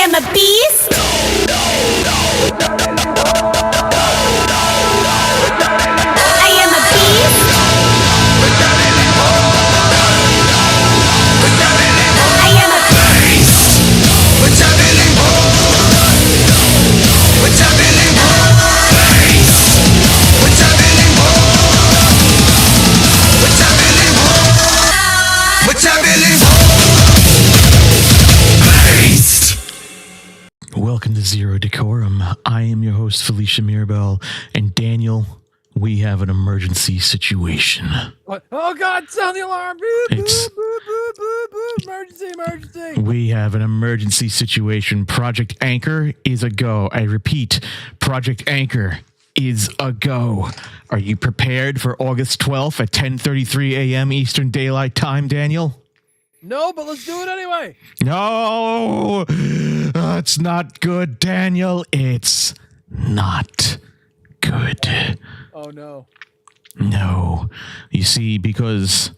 am a beast. I am a beast. I am a beast. Welcome to Zero Decorum. I am your host, Felicia Mirabel, and Daniel, we have an emergency situation. What? Oh God, sound the alarm. Boop, It's- boop, boop, boop, boop, boop. Emergency, emergency. We have an emergency situation. Project Anchor is a go. I repeat, Project Anchor is a go. Are you prepared for August 12th at 10:33 a.m. Eastern Daylight Time, Daniel? No, but let's do it anyway. No, it's not good, Daniel. It's not good. Oh no. No. You see, because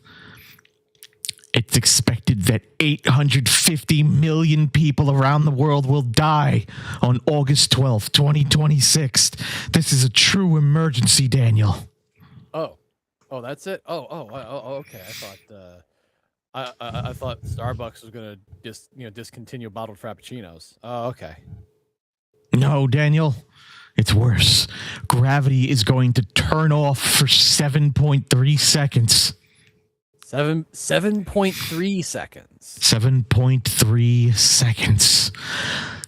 it's expected that 850 million people around the world will die on August 12th, 2026. This is a true emergency, Daniel. Oh, that's it. Oh, okay. I thought Starbucks was gonna discontinue bottled frappuccinos. Oh, okay. No, Daniel. It's worse. Gravity is going to turn off for 7.3 seconds. 7.3 seconds. 7.3 seconds.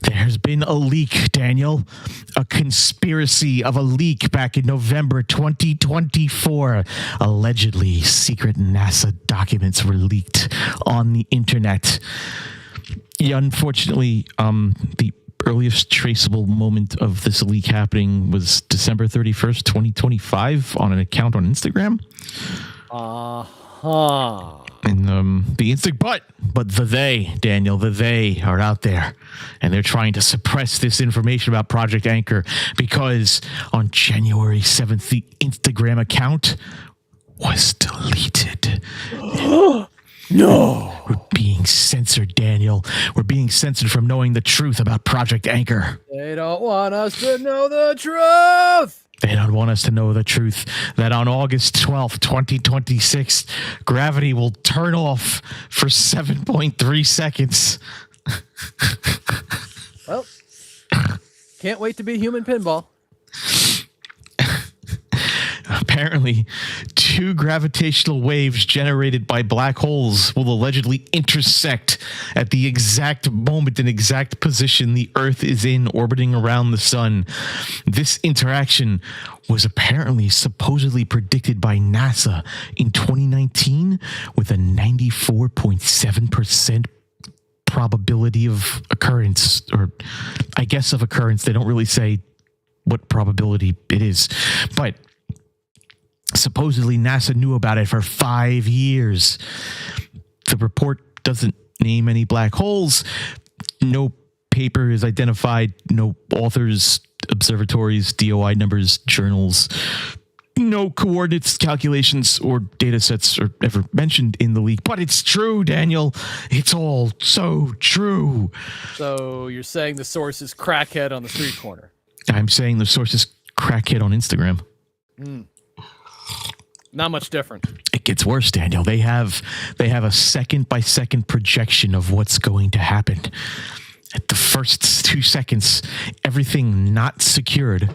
There's been a leak, Daniel. A conspiracy of a leak back in November 2024. Allegedly, secret NASA documents were leaked on the internet. Yeah, unfortunately, the earliest traceable moment of this leak happening was December 31st, 2025 on an account on Instagram. And Daniel, they are out there, and they're trying to suppress this information about Project Anchor because on January 7th, the Instagram account was deleted. No. We're being censored, Daniel. We're being censored from knowing the truth about Project Anchor. They don't want us to know the truth. They don't want us to know the truth that on August 12th, 2026, gravity will turn off for 7.3 seconds. Well, can't wait to be human pinball. Apparently, two gravitational waves generated by black holes will allegedly intersect at the exact moment and exact position the Earth is in orbiting around the sun. This interaction was apparently supposedly predicted by NASA in 2019 with a 94.7% probability of occurrence, or I guess of occurrence. They don't really say what probability it is, but supposedly NASA knew about it for 5 years. The report doesn't name any black holes. No paper is identified. No authors, observatories, DOI numbers, journals. No coordinates, calculations, or data sets are ever mentioned in the leak. But it's true, Daniel. It's all so true. So you're saying the source is crackhead on the street corner? I'm saying the source is crackhead on Instagram. Not much different. It gets worse, Daniel. They have a second by second projection of what's going to happen. At the first 2 seconds, everything not secured,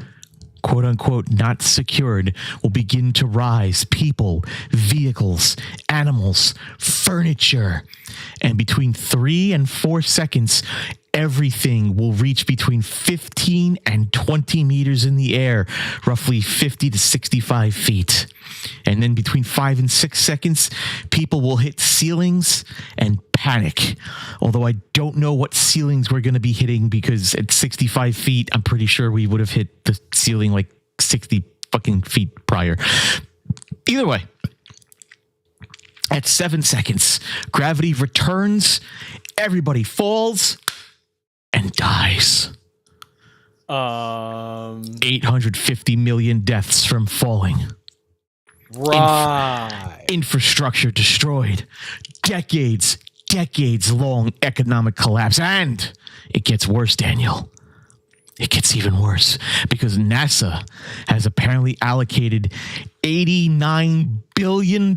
quote unquote, not secured, will begin to rise. People, vehicles, animals, furniture. And between 3 and 4 seconds, everything will reach between 15 and 20 meters in the air, roughly 50 to 65 feet. And then between 5 and 6 seconds, people will hit ceilings and panic. Although I don't know what ceilings we're going to be hitting, because at 65 feet, I'm pretty sure we would have hit the ceiling like 60 fucking feet prior. Either way, at 7 seconds, gravity returns, everybody falls and dies. 850 million deaths from falling. Right. Infrastructure destroyed. Decades decades-long economic collapse. And it gets worse, Daniel. It gets even worse because NASA has apparently allocated $89 billion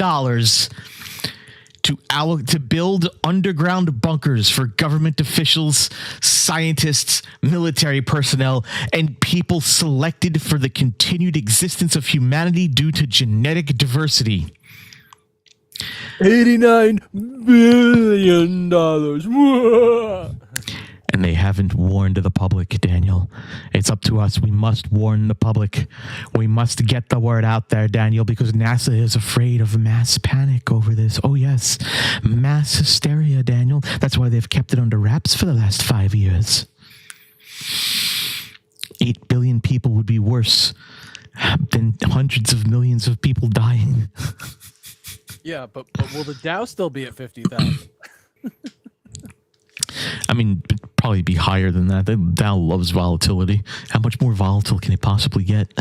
to build underground bunkers for government officials, scientists, military personnel, and people selected for the continued existence of humanity due to genetic diversity. $89 billion. Whoa. And they haven't warned the public, Daniel. It's up to us. We must warn the public. We must get the word out there, Daniel, because NASA is afraid of mass panic over this. Oh, yes. Mass hysteria, Daniel. That's why they've kept it under wraps for the last 5 years. 8 billion people would be worse than hundreds of millions of people dying. Yeah, but will the Dow still be at 50,000? I mean, it'd probably be higher than that. The Dow loves volatility. How much more volatile can it possibly get?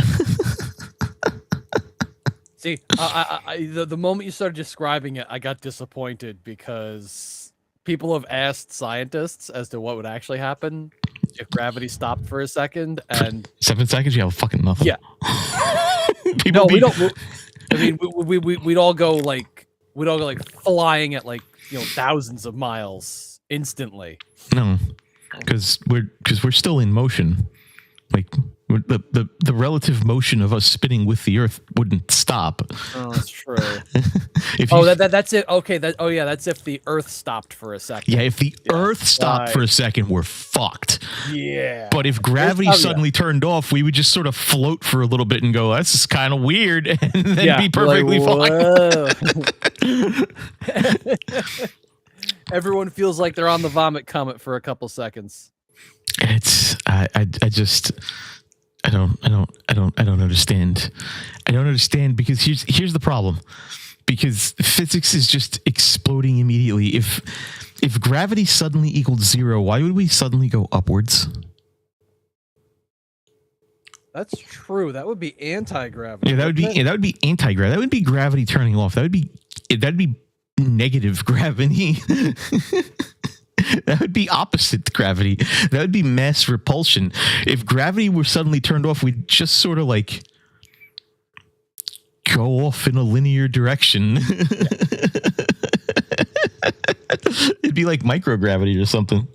See, the moment you started describing it, I got disappointed because people have asked scientists as to what would actually happen if gravity stopped for a second, and 7 seconds, you have fucking nothing. yeah. People No, we don't. I mean, we'd all go like flying at thousands of miles instantly. No, because we're still in motion. Like the relative motion of us spinning with the Earth wouldn't stop. Oh, that's true. That's it. Okay. That's if the Earth stopped for a second. Yeah, if the Earth stopped for a second, we're fucked. Yeah. But if gravity suddenly turned off, we would just sort of float for a little bit and go, "That's just kind of weird," and then be perfectly fine. Everyone feels like they're on the vomit comet for a couple seconds. It's I don't understand. I don't understand because here's the problem. Because physics is just exploding immediately. If gravity suddenly equaled 0, why would we suddenly go upwards? That's true. That would be anti-gravity. Yeah, that would be anti-gravity. That would be gravity turning off. That'd be negative gravity. That would be opposite gravity. That would be mass repulsion. If gravity were suddenly turned off, we'd just sort of like go off in a linear direction. It'd be like microgravity or something.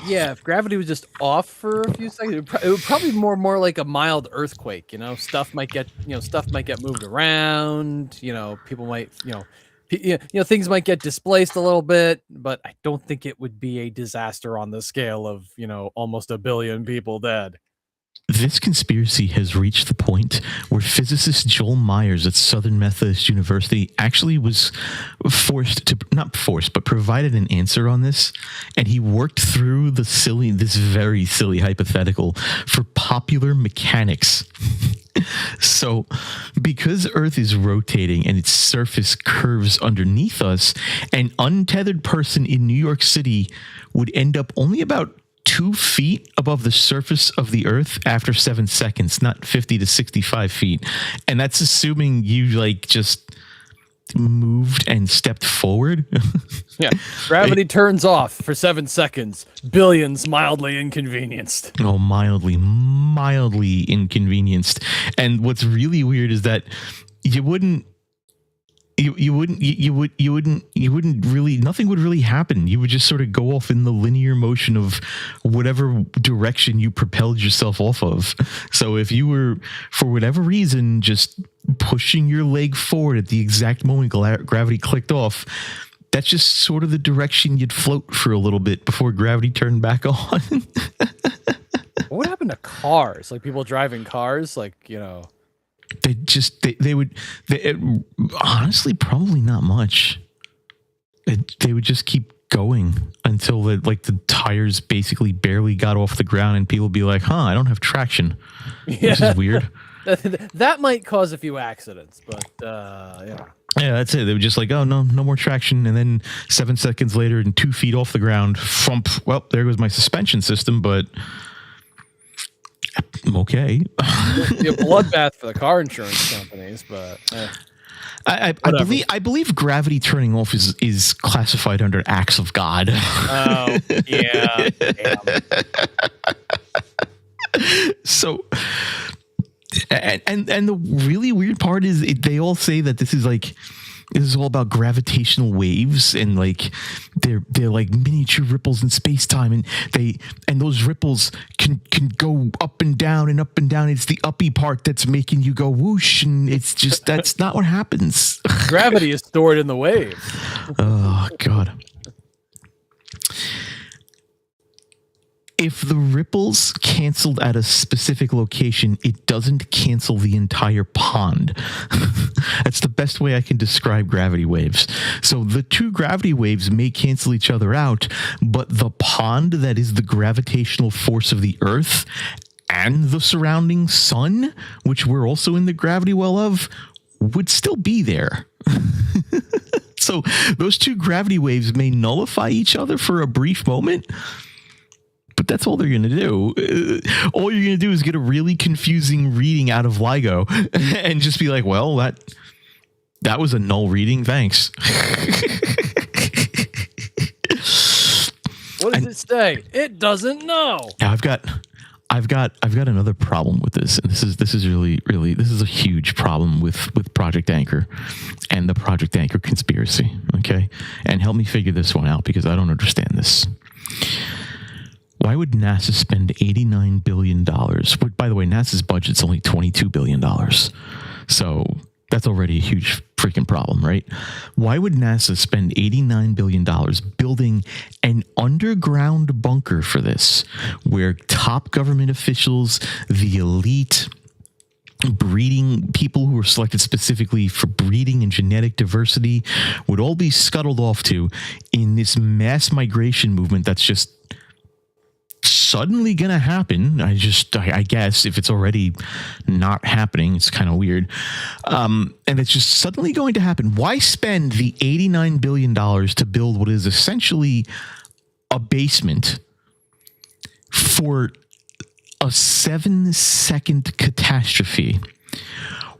Yeah, if gravity was just off for a few seconds, it would probably be more like a mild earthquake. Stuff might get moved around. People might things might get displaced a little bit, but I don't think it would be a disaster on the scale of almost 1 billion people dead. This conspiracy has reached the point where physicist Joel Myers at Southern Methodist University actually was provided an answer on this, and he worked through this very silly hypothetical for popular mechanics. So, because Earth is rotating and its surface curves underneath us, an untethered person in New York City would end up only about 2 feet above the surface of the Earth after 7 seconds, not 50 to 65 feet. And that's assuming you just moved and stepped forward. Yeah. Gravity turns off for 7 seconds. Billions mildly inconvenienced. Oh, mildly inconvenienced. And what's really weird is that you wouldn't really, nothing would really happen. You would just sort of go off in the linear motion of whatever direction you propelled yourself off of. So if you were, for whatever reason, just pushing your leg forward at the exact moment gravity clicked off, that's just sort of the direction you'd float for a little bit before gravity turned back on. What happened to cars? Like people driving cars, They would honestly probably not much. They would just keep going until the tires basically barely got off the ground and people would be like, I don't have traction. Yeah. This is weird. That might cause a few accidents, but yeah. Yeah, that's it. They were just like, oh, no more traction. And then 7 seconds later and 2 feet off the ground, well, there goes my suspension system, but okay. It'd be a bloodbath for the car insurance companies, but I believe gravity turning off is classified under acts of God. Oh, yeah. Damn. So, and the really weird part is they all say that this is all about gravitational waves, and like they're like miniature ripples in space time, and those ripples can go up and down and up and down. It's the uppy part that's making you go whoosh, and it's just that's not what happens. Gravity is stored in the waves. Oh God. If the ripples canceled at a specific location, it doesn't cancel the entire pond. That's the best way I can describe gravity waves. So the two gravity waves may cancel each other out, but the pond that is the gravitational force of the Earth and the surrounding sun, which we're also in the gravity well of, would still be there. So those two gravity waves may nullify each other for a brief moment, but that's all they're going to do. All you're going to do is get a really confusing reading out of LIGO and just be like, well, that was a null reading. Thanks. What does it say? It doesn't know. Yeah, I've got another problem with this. And this is really a huge problem with Project Anchor and the Project Anchor conspiracy. Okay. And help me figure this one out, because I don't understand this. Why would NASA spend $89 billion? By the way, NASA's budget's only $22 billion. So that's already a huge freaking problem, right? Why would NASA spend $89 billion building an underground bunker for this, where top government officials, the elite, breeding people who were selected specifically for breeding and genetic diversity would all be scuttled off to in this mass migration movement that's just suddenly gonna happen? I guess if it's already not happening, it's kind of weird. And it's just suddenly going to happen. Why spend the $89 billion to build what is essentially a basement for a 7-second catastrophe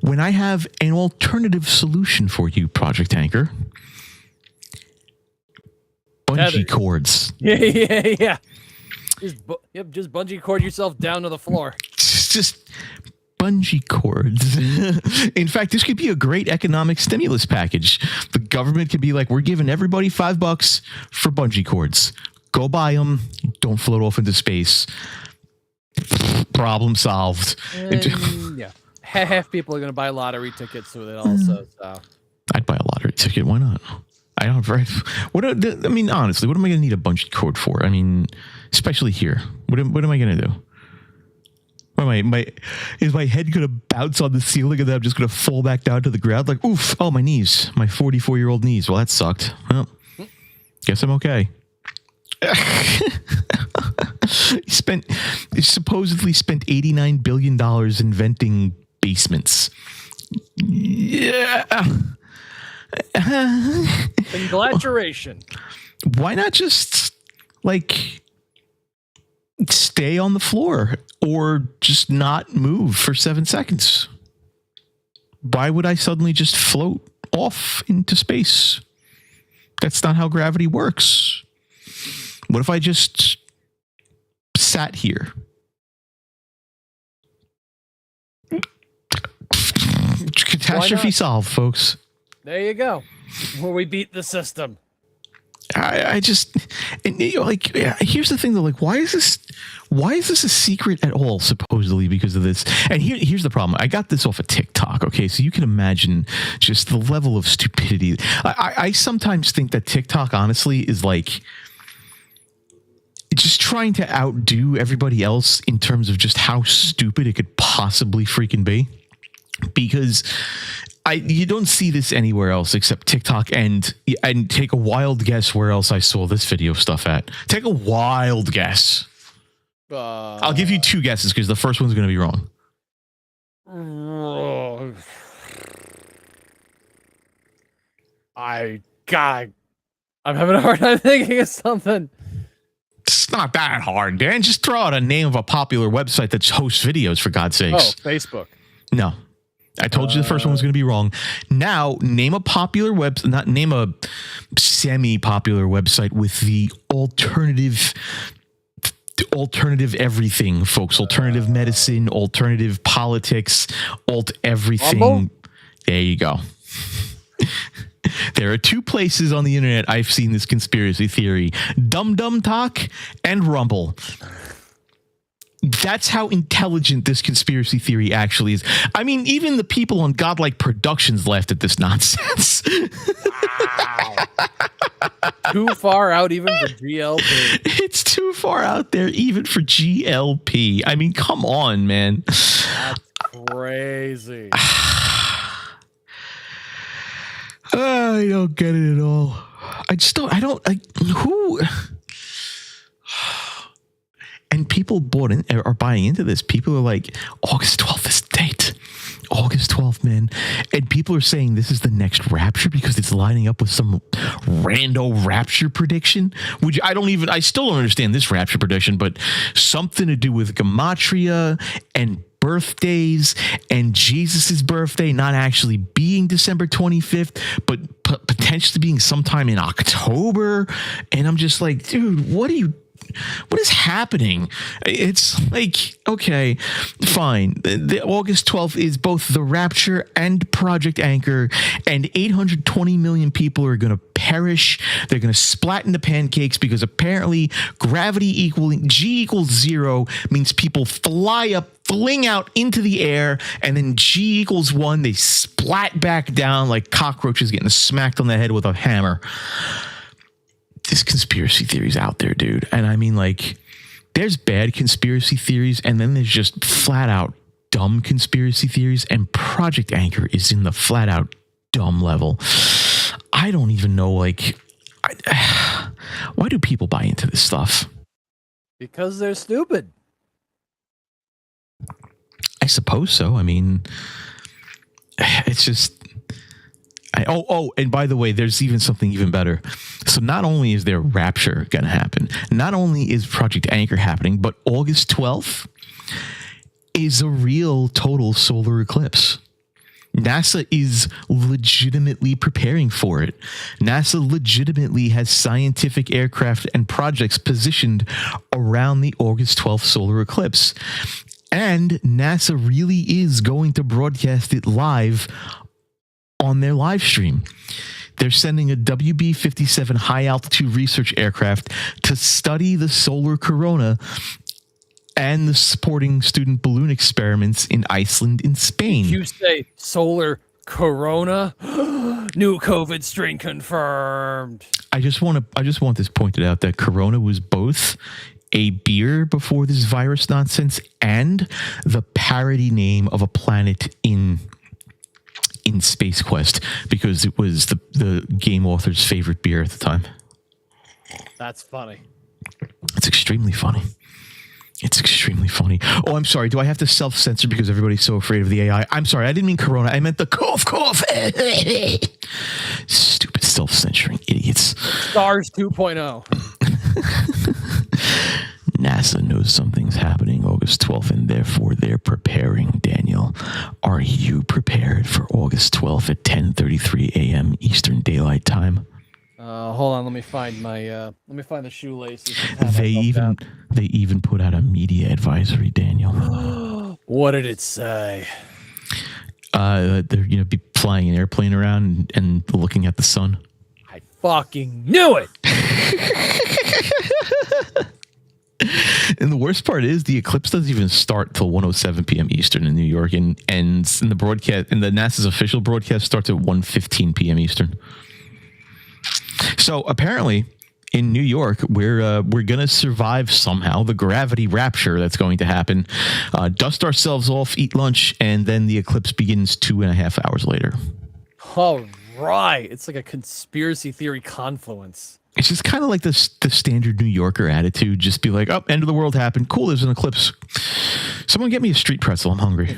when I have an alternative solution for you, Project Anchor? Bungee cords. Yeah. Just bungee cord yourself down to the floor. Just bungee cords. In fact, this could be a great economic stimulus package. The government could be like, we're giving everybody $5 for bungee cords. Go buy them. Don't float off into space. Problem solved. Yeah. Half people are going to buy lottery tickets with it also. So I'd buy a lottery ticket. Why not? I don't. I mean, honestly, what am I going to need a bungee cord for? I mean, especially here. What am I going to do? Is my head going to bounce on the ceiling and then I'm just going to fall back down to the ground? Like, oof! Oh, my knees. My 44-year-old knees. Well, that sucked. Well, guess I'm okay. He supposedly spent $89 billion inventing basements. Yeah. Congratulations. Why not just stay on the floor or just not move for 7 seconds? Why would I suddenly just float off into space? That's not how gravity works. What if I just sat here? Catastrophe solved, folks. There you go. Where we beat the system. I just, and, here's the thing though, why is this a secret at all, supposedly because of this? And here's the problem. I got this off of TikTok. Okay. So you can imagine just the level of stupidity. I sometimes think that TikTok honestly is just trying to outdo everybody else in terms of just how stupid it could possibly freaking be. Because you don't see this anywhere else except TikTok, and take a wild guess where else I saw this video stuff at. Take a wild guess. I'll give you 2 guesses because the first one's going to be wrong. I'm having a hard time thinking of something. It's not that hard, Dan. Just throw out a name of a popular website that hosts videos, for God's sakes. Oh, Facebook. No. I told you the first one was going to be wrong. Now, name a popular name a semi-popular website with the alternative everything, folks. Alternative medicine, alternative politics, alt everything. Rumble? There you go. There are two places on the internet I've seen this conspiracy theory: Dum Dum Talk and Rumble. That's how intelligent this conspiracy theory actually is. I mean, even the people on Godlike Productions laughed at this nonsense. Wow. Too far out even for GLP. It's too far out there even for GLP. I mean, come on, man. That's crazy. I don't get it at all. Who? And people are buying into this. People are like, August 12th is the date. August 12th, man. And people are saying this is the next rapture because it's lining up with some rando rapture prediction. Which I still don't understand this rapture prediction, but something to do with gematria and birthdays and Jesus's birthday not actually being December 25th, but potentially being sometime in October. And I'm just like, dude, what is happening? It's like, okay, fine. The August 12th is both the rapture and Project Anchor, and 820 million people are going to perish. They're going to splat into pancakes because apparently gravity equaling G equals 0 means people fling out into the air, and then G equals 1, they splat back down like cockroaches getting smacked on the head with a hammer. This conspiracy theory's out there, dude. And I mean, like, there's bad conspiracy theories, and then there's just flat out dumb conspiracy theories, and Project Anchor is in the flat out dumb level. I don't even know, like, why do people buy into this stuff? Because they're stupid. I suppose so. I mean, it's just... and by the way, there's even something even better. So not only is there rapture going to happen, not only is Project Anchor happening, but August 12th is a real total solar eclipse. NASA is legitimately preparing for it. NASA legitimately has scientific aircraft and projects positioned around the August 12th solar eclipse. And NASA really is going to broadcast it live on their live stream. They're sending a WB-57 high-altitude research aircraft to study the solar corona and the supporting student balloon experiments in Iceland and Spain. You say solar corona? New COVID strain confirmed. I just want this pointed out that corona was both a beer before this virus nonsense and the parody name of a planet in Space Quest, because it was the game author's favorite beer at the time. That's funny. It's extremely funny. It's extremely funny. Oh, I'm sorry. Do I have to self-censor because everybody's so afraid of the AI? I'm sorry. I didn't mean corona. I meant the cough. Stupid self-censoring idiots. SARS 2.0. NASA knows something's happening August 12th, and therefore they're preparing. Daniel, are you prepared for August 12th at 10:33 a.m. Eastern Daylight Time? Hold on, let me find the shoelaces. They even put out a media advisory, Daniel. What did it say? They're be flying an airplane around and looking at the sun. I fucking knew it. And the worst part is the eclipse doesn't even start till 1:07 p.m. Eastern in New York, and in the broadcast, and the NASA's official broadcast starts at 1:15 p.m. Eastern. So apparently, in New York, we're gonna survive somehow the gravity rapture that's going to happen. Dust ourselves off, eat lunch, and then the eclipse begins 2.5 hours later. All right, it's like a conspiracy theory confluence. It's just kind of like the standard New Yorker attitude. Just be like, oh, end of the world happened. Cool, there's an eclipse. Someone get me a street pretzel. I'm hungry.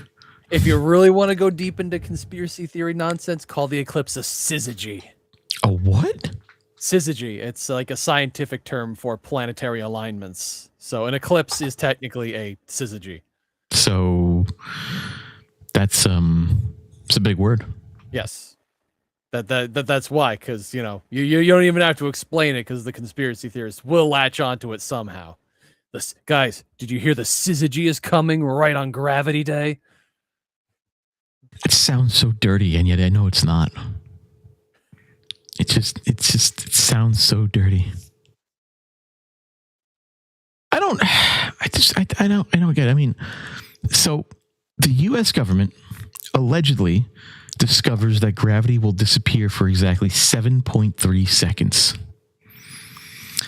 If you really want to go deep into conspiracy theory nonsense, call the eclipse a syzygy. A what? Syzygy. It's like a scientific term for planetary alignments. So an eclipse is technically a syzygy. So that's It's a big word. Yes. That's why, because you don't even have to explain it, because the conspiracy theorists will latch onto it somehow. Guys, did you hear the syzygy is coming right on Gravity Day? It sounds so dirty, and yet I know it's not. It sounds so dirty. I don't get it. I mean, so the U.S. government allegedly discovers that gravity will disappear for exactly 7.3 seconds.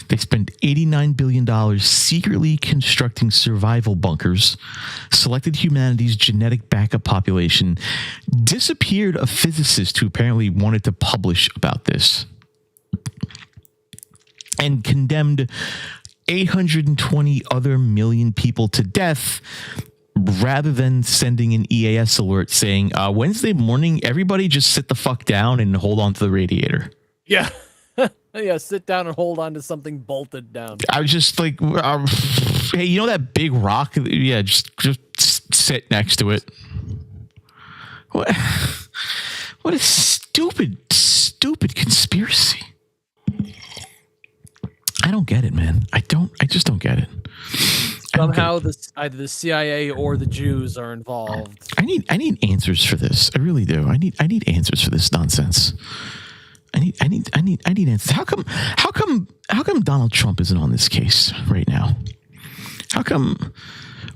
They spent $89 billion secretly constructing survival bunkers, selected humanity's genetic backup population, disappeared a physicist who apparently wanted to publish about this, and condemned 820 other million people to death, rather than sending an EAS alert saying, Wednesday morning, everybody just sit the fuck down and hold on to the radiator. Yeah. Yeah, sit down and hold on to something bolted down. I was just like, hey, you know that big rock? Yeah, just sit next to it. What a stupid conspiracy. I don't get it, man. I just don't get it. Somehow either the CIA or the Jews are involved. I need answers for this. I really do. I need answers for this nonsense. I need answers. How come Donald Trump isn't on this case right now? How come?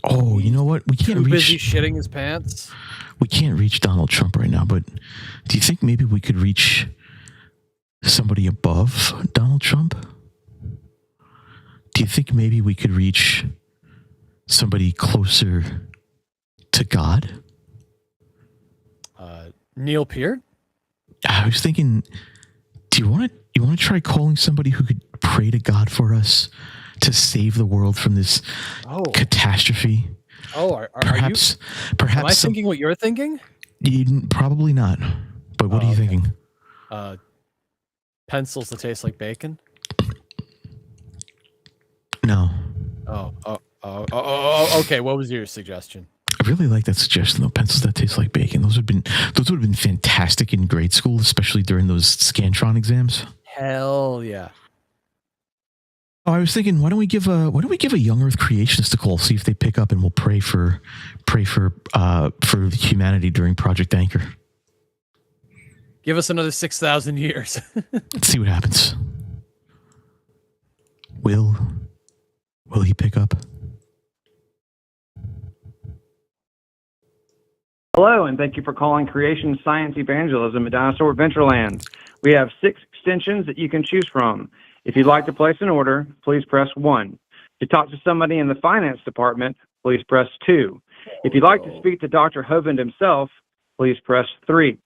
Oh, you know what? We can't Too reach. Busy shitting his pants. We can't reach Donald Trump right now. But do you think maybe we could reach somebody above Donald Trump? Do you think maybe we could reach somebody closer to God? Neil Peart? I was thinking, do you want to try calling somebody who could pray to God for us to save the world from this catastrophe? Oh, perhaps. Am I thinking what you're thinking? Probably not. But what are you thinking? Pencils that taste like bacon? No. Okay. What was your suggestion? I really like that suggestion, though. Pencils that taste like bacon. Those would have been fantastic in grade school, especially during those Scantron exams. Hell yeah. Oh, I was thinking, why don't we give a young Earth creationist a call, see if they pick up, and we'll pray for humanity during Project Anchor. Give us another 6,000 years. Let's see what happens. Will he pick up? Hello, and thank you for calling Creation Science Evangelism at Dinosaur Adventureland. We have 6 extensions that you can choose from. If you'd like to place an order, please press 1. To talk to somebody in the finance department, please press 2. If you'd like to speak to Dr. Hovind himself, please press 3.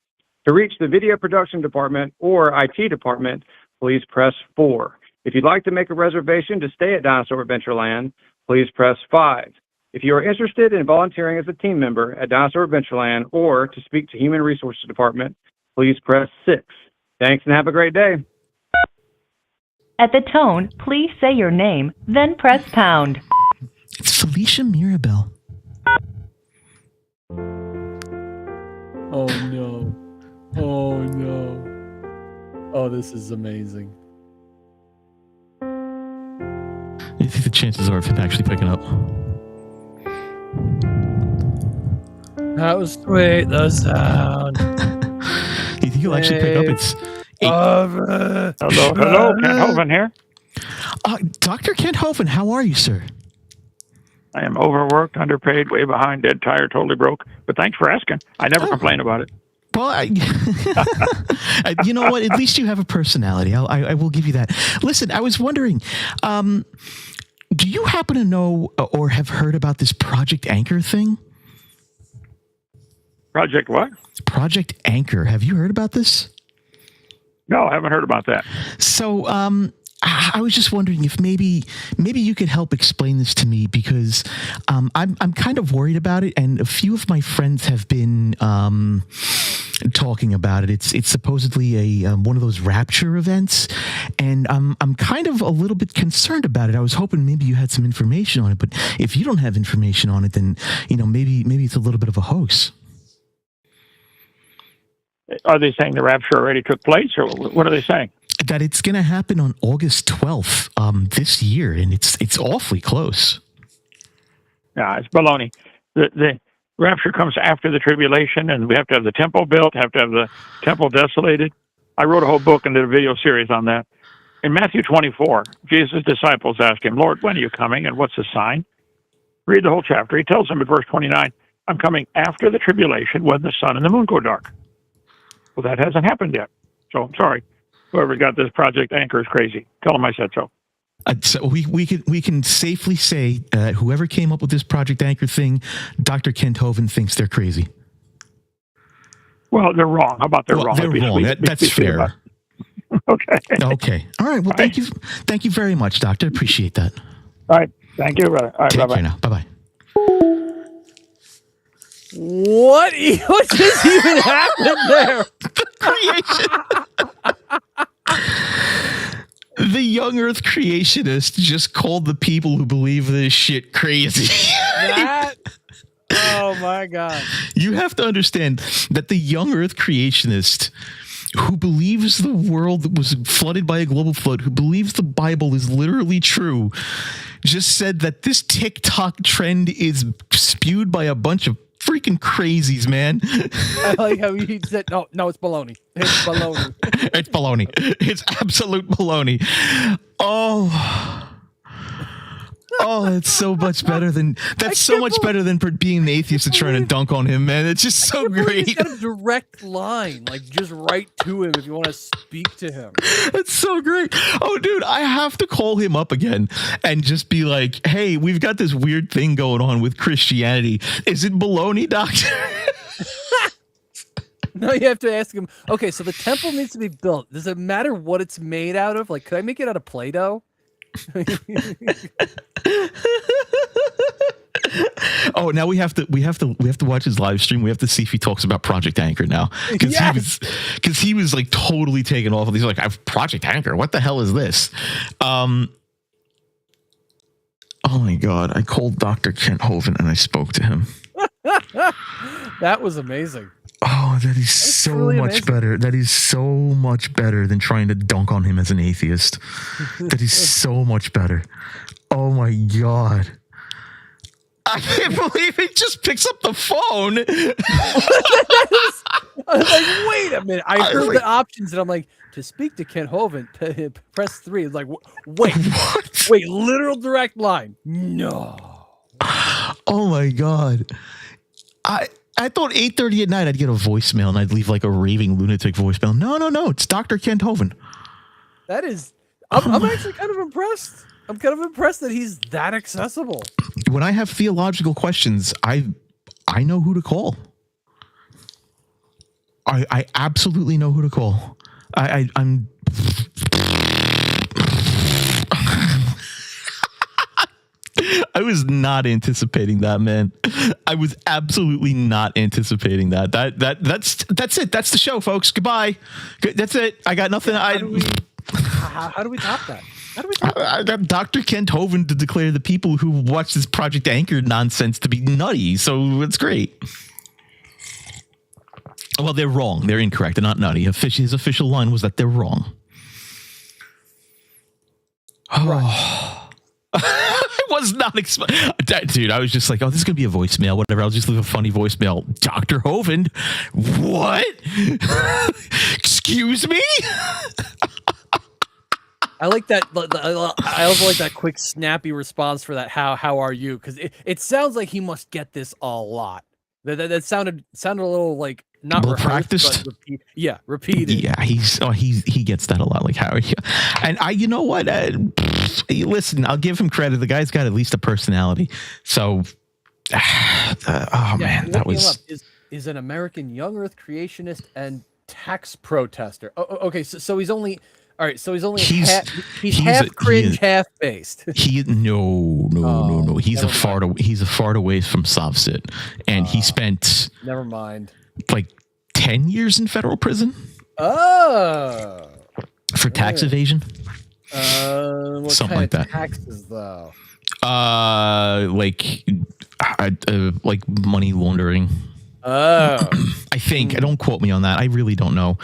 To reach the video production department or IT department, please press 4. If you'd like to make a reservation to stay at Dinosaur Adventureland, please press 5. If you are interested in volunteering as a team member at Dinosaur Adventureland or to speak to Human Resources Department, please press 6. Thanks and have a great day. At the tone, please say your name, then press pound. It's Felicia Mirabel. Oh no. Oh no. Oh, this is amazing. You think the chances are of him actually picking up? That was sweet, the sound. Do you think he'll actually pick up? It's Hello, Kent Hovind here. Dr. Kent Hovind, how are you, sir? I am overworked, underpaid, way behind, dead tired, totally broke. But thanks for asking. I never complain about it. Well, you know what? At least you have a personality. I will give you that. Listen, I was wondering, do you happen to know or have heard about this Project Anchor thing? Project what? Project Anchor. Have you heard about this? No, I haven't heard about that. So, I was just wondering if maybe you could help explain this to me, because I'm kind of worried about it, and a few of my friends have been talking about it. It's supposedly a one of those rapture events, and I'm kind of a little bit concerned about it. I was hoping maybe you had some information on it, but if you don't have information on it, then maybe it's a little bit of a hoax. Are they saying the rapture already took place, or what are they saying? That it's going to happen on August 12th this year, and it's awfully close. Yeah, it's baloney. The rapture comes after the tribulation, and we have to have the temple built, have to have the temple desolated. I wrote a whole book and did a video series on that. In Matthew 24, Jesus' disciples ask him, Lord, when are you coming, and what's the sign? Read the whole chapter. He tells them in verse 29, I'm coming after the tribulation when the sun and the moon go dark. Well, that hasn't happened yet. So I'm sorry. Whoever got this Project Anchor is crazy. Tell them I said so. So we can safely say whoever came up with this Project Anchor thing, Dr. Kent Hovind thinks they're crazy. Well, they're wrong. How about they're wrong? They're wrong. That's fair. Okay. Okay. All right. Well, thank you. Thank you very much, Doctor. Appreciate that. All right. Thank you, brother. All right. Take Bye-bye. care now. Bye-bye. What just even happened there? The young Earth creationist just called the people who believe this shit crazy. Oh my God. You have to understand that the young Earth creationist who believes the world was flooded by a global flood, who believes the Bible is literally true, just said that this TikTok trend is spewed by a bunch of freaking crazies, man. I like how he said, no, it's baloney. It's baloney. It's baloney. It's absolute baloney. Oh, it's so much better than better than being an atheist and trying to dunk on him, man. It's just so great. He's got a direct line, like just right to him if you want to speak to him. It's so great. Oh, dude, I have to call him up again and just be like, hey, we've got this weird thing going on with Christianity. Is it baloney, doctor? No, you have to ask him, okay, so the temple needs to be built. Does it matter what it's made out of? Like, could I make it out of Play-Doh? Oh, now we have to watch his live stream. We have to see if he talks about Project Anchor now, because he was like totally taken off. He's like, I've Project Anchor. What the hell is this? Oh my God! I called Dr. Kent Hovind and I spoke to him. That was amazing. Oh, that is so much better. That is so much better than trying to dunk on him as an atheist. That is so much better. Oh my God. I can't believe he just picks up the phone. I was like, wait a minute. I heard the options and I'm like, to speak to Kent Hovind, press 3. It's like, wait, what? Wait, literal direct line. No. Oh my God. I thought 8:30 at night I'd get a voicemail and I'd leave like a raving lunatic voicemail. No. It's Dr. Kent Hovind. That is, I'm actually kind of impressed. I'm kind of impressed that he's that accessible. When I have theological questions, I know who to call. I absolutely know who to call. I'm I was not anticipating that, man. I was absolutely not anticipating that. That's it. That's the show, folks. Goodbye. That's it. I got nothing. How do we top that? I got Dr. Kent Hovind to declare the people who watch this Project Anchor nonsense to be nutty. So it's great. Well, they're wrong. They're incorrect. They're not nutty. His official line was that they're wrong. Right. I was not expecting, dude. I was just like, oh, this is gonna be a voicemail, whatever. I'll just leave a funny voicemail. Dr. Hovind, what? Excuse me? I like that. I also like that quick, snappy response for that. How are you? Because it sounds like he must get this a lot. That sounded a little like not well, rehearsed, practiced. but repeated. Yeah, he gets that a lot. Like, how are you? And you know what? Listen, I'll give him credit. The guy's got at least a personality. So, man, that was is an American young Earth creationist and tax protester. Oh, okay, so he's only. All right, so he's half cringe, half based. No. He's a fart away from Sovsit, and he spent never mind like 10 years in federal prison. Oh, for tax evasion. What something kind like that. Of taxes though. Like money laundering. Oh. I think. Don't quote me on that. I really don't know.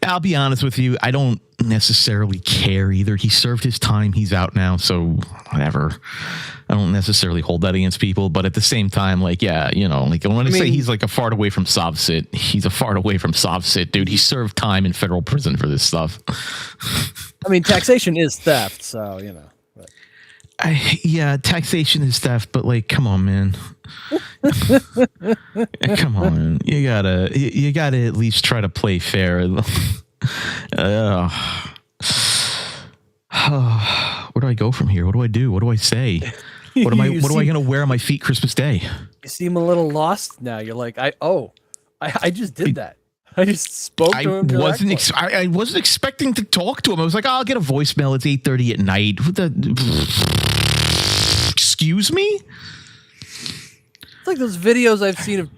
I'll be honest with you. I don't necessarily care either. He served his time. He's out now. So whatever. I don't necessarily hold that against people. But at the same time, like, yeah, you know, like when I say he's like a fart away from Sovsit, he's a fart away from Sovsit, dude. He served time in federal prison for this stuff. I mean, taxation is theft. So, you know. But. Yeah, taxation is theft. But like, come on, man. Come on, you gotta at least try to play fair. Where do I go from here? What do I do? What do I say? What am I gonna wear on my feet Christmas Day? You seem a little lost now. You're like, I just did that. I just spoke to him. I wasn't expecting to talk to him. I was like, oh, I'll get a voicemail. It's 8:30 at night. Excuse me. It's like those videos I've seen of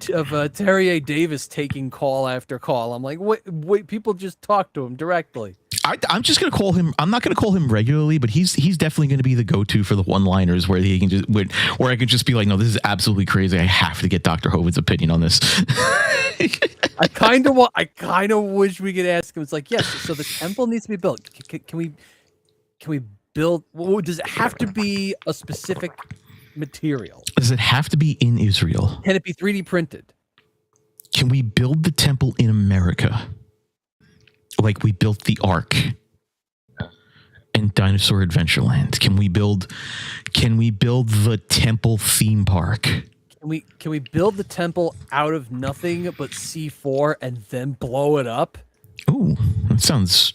Terrier Davis taking call after call. I'm like, wait, people just talk to him directly. I'm just going to call him. I'm not going to call him regularly, but he's definitely going to be the go-to for the one-liners where he can just where I could just be like, no, this is absolutely crazy. I have to get Dr. Hovid's opinion on this. I kind of wish we could ask him. It's like, yes, so the temple needs to be built. Can we build? Well, does it have to be a specific material? Does it have to be in Israel? Can it be 3D printed? Can we build the temple in America? Like we built the Ark and Dinosaur Adventureland. Can we build the temple theme park? Can we build the temple out of nothing but C4 and then blow it up? Ooh, that sounds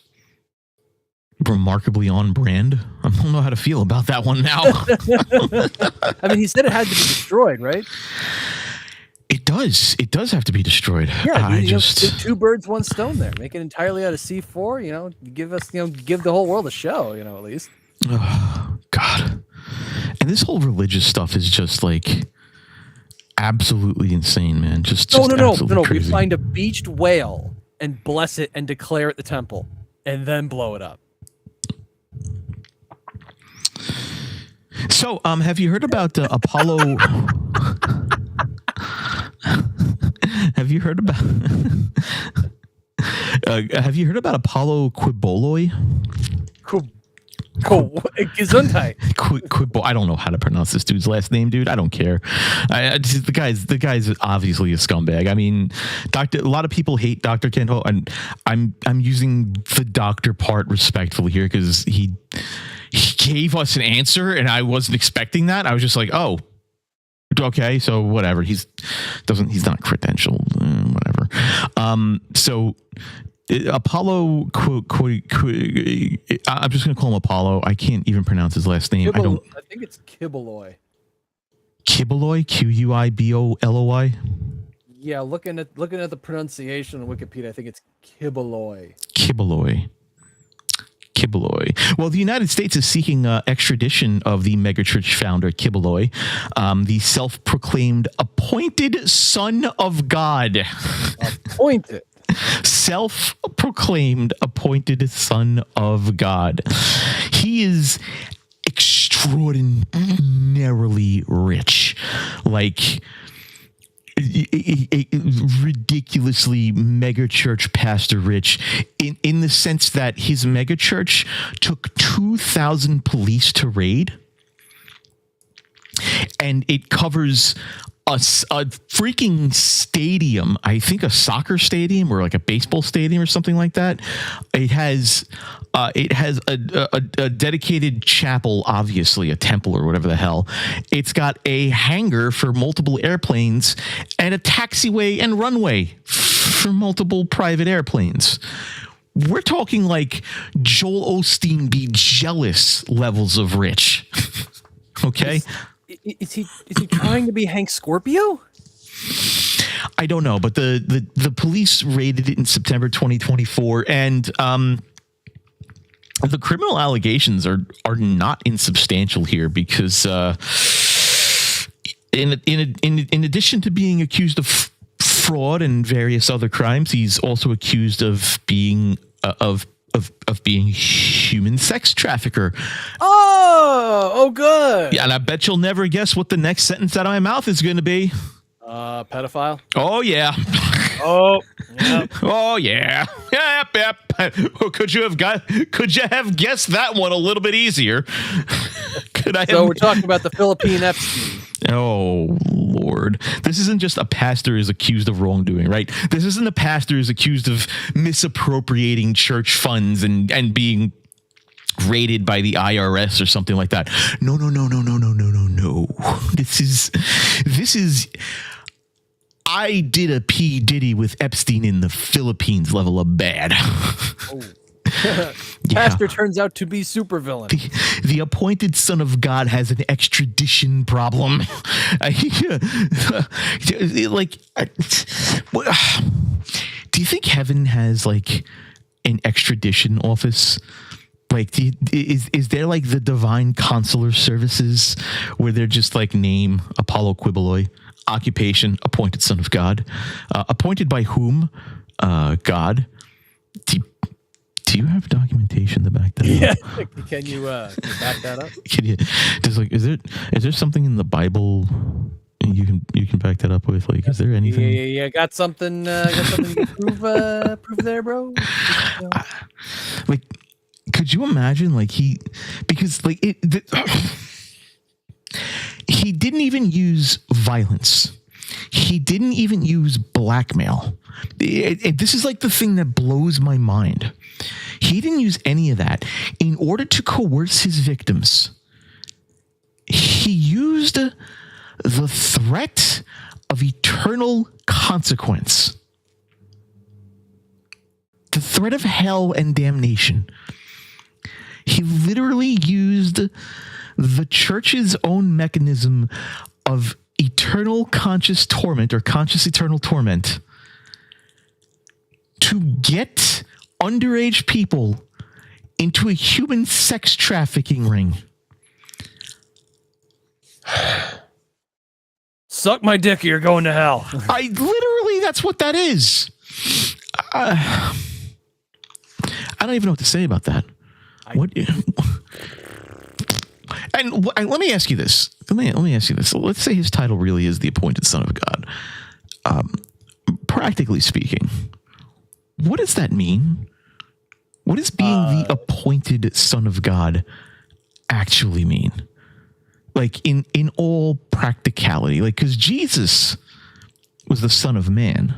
remarkably on brand. I don't know how to feel about that one now. I mean, he said it had to be destroyed, right? It does. It does have to be destroyed. Yeah, two birds, one stone there. Make it entirely out of C4, you know, give the whole world a show, you know, at least. Oh, God. And this whole religious stuff is just like absolutely insane, man. No. We find a beached whale and bless it and declare it the temple and then blow it up. So, have you heard about Apollo? Have you heard about Apollo Quiboloi? Gesundheit. I don't know how to pronounce this dude's last name, dude. I don't care. The guy's obviously a scumbag. I mean, a lot of people hate Dr. Ken-Ho, and I'm using the doctor part respectfully here because he gave us an answer, and I wasn't expecting that. I was just like, oh. Okay, so whatever. He's not credentialed, whatever. So Apollo, I'm just going to call him Apollo. I can't even pronounce his last name. I think it's Kiboloi. Kiboloi, Q-U-I-B-O-L-O-Y. Yeah, looking at the pronunciation on Wikipedia, I think it's Kiboloi. Kiboloi. Well, the United States is seeking extradition of the megachurch founder, Kiboloi, the self-proclaimed appointed son of God. Appointed. Self-proclaimed appointed son of God. He is extraordinarily rich. Like ridiculously mega church pastor rich in the sense that his mega church took 2,000 police to raid, and it covers a freaking stadium. I think a soccer stadium or like a baseball stadium or something like that. It has a dedicated chapel, obviously a temple or whatever the hell. It's got a hangar for multiple airplanes and a taxiway and runway for multiple private airplanes. We're talking like Joel Osteen be jealous levels of rich. Okay. Is he trying to be Hank Scorpio? I don't know, but the police raided it in September 2024, and the criminal allegations are not insubstantial here because in addition to being accused of fraud and various other crimes, he's also accused of being of being human sex trafficker. Oh, good. Yeah, and I bet you'll never guess what the next sentence out of my mouth is going to be. Pedophile. Oh yeah. Oh, yeah. Oh yeah. Yep. Could you have guessed that one a little bit easier? Could I? So we're talking about the Philippine Epstein. Oh Lord, this isn't just a pastor is accused of wrongdoing, right? This isn't a pastor is accused of misappropriating church funds and being raided by the IRS or something like that. No. This is I did a P. Diddy with Epstein in the Philippines level of bad. Oh. Pastor turns out to be supervillain. The appointed son of God has an extradition problem. Do you think heaven has like an extradition office? Like, is there like the divine consular services where they're just like name Apollo Quiboloi, occupation appointed son of God, appointed by whom? God. Do you have documentation to back that up? Yeah. Can you back that up? Is there something in the Bible you can back that up with? Like, is there anything? Yeah. Got something to prove there, bro? Like, could you imagine? Like he didn't even use violence. He didn't even use blackmail. This is like the thing that blows my mind. He didn't use any of that. In order to coerce his victims, he used the threat of eternal consequence. The threat of hell and damnation. He literally used the church's own mechanism of eternal conscious torment or conscious eternal torment to get underage people into a human sex trafficking ring. Suck my dick or you're going to hell. That's what that is. I don't even know what to say about that. And let me ask you this. Let me ask you this. Let's say his title really is the appointed son of God. Practically speaking, what does that mean? What does being the appointed son of God actually mean? Like in all practicality, like, because Jesus was the son of man.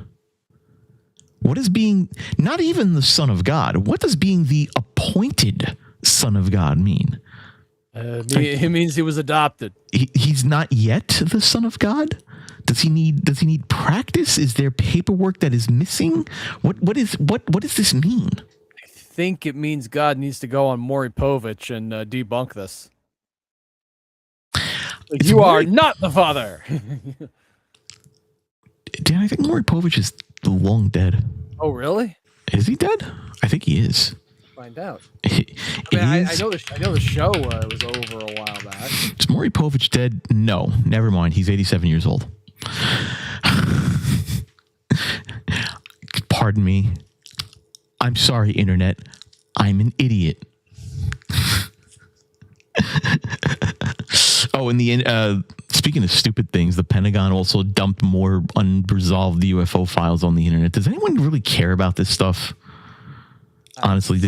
What is being not even the son of God? What does being the appointed son of God mean? It means he was adopted. He's not yet the son of God. Does he need practice? Is there paperwork that is missing? What does this mean? I think it means God needs to go on Maury Povich and debunk this. You are not the father. Dan, I think Maury Povich is long dead. Oh, really? Is he dead? I think he is. Find out. I know the show was over a while back. Is Maury Povich dead? No, never mind. He's 87 years old. Pardon me. I'm sorry, internet. I'm an idiot. Oh, and speaking of stupid things, the Pentagon also dumped more unresolved UFO files on the internet. Does anyone really care about this stuff? Honestly,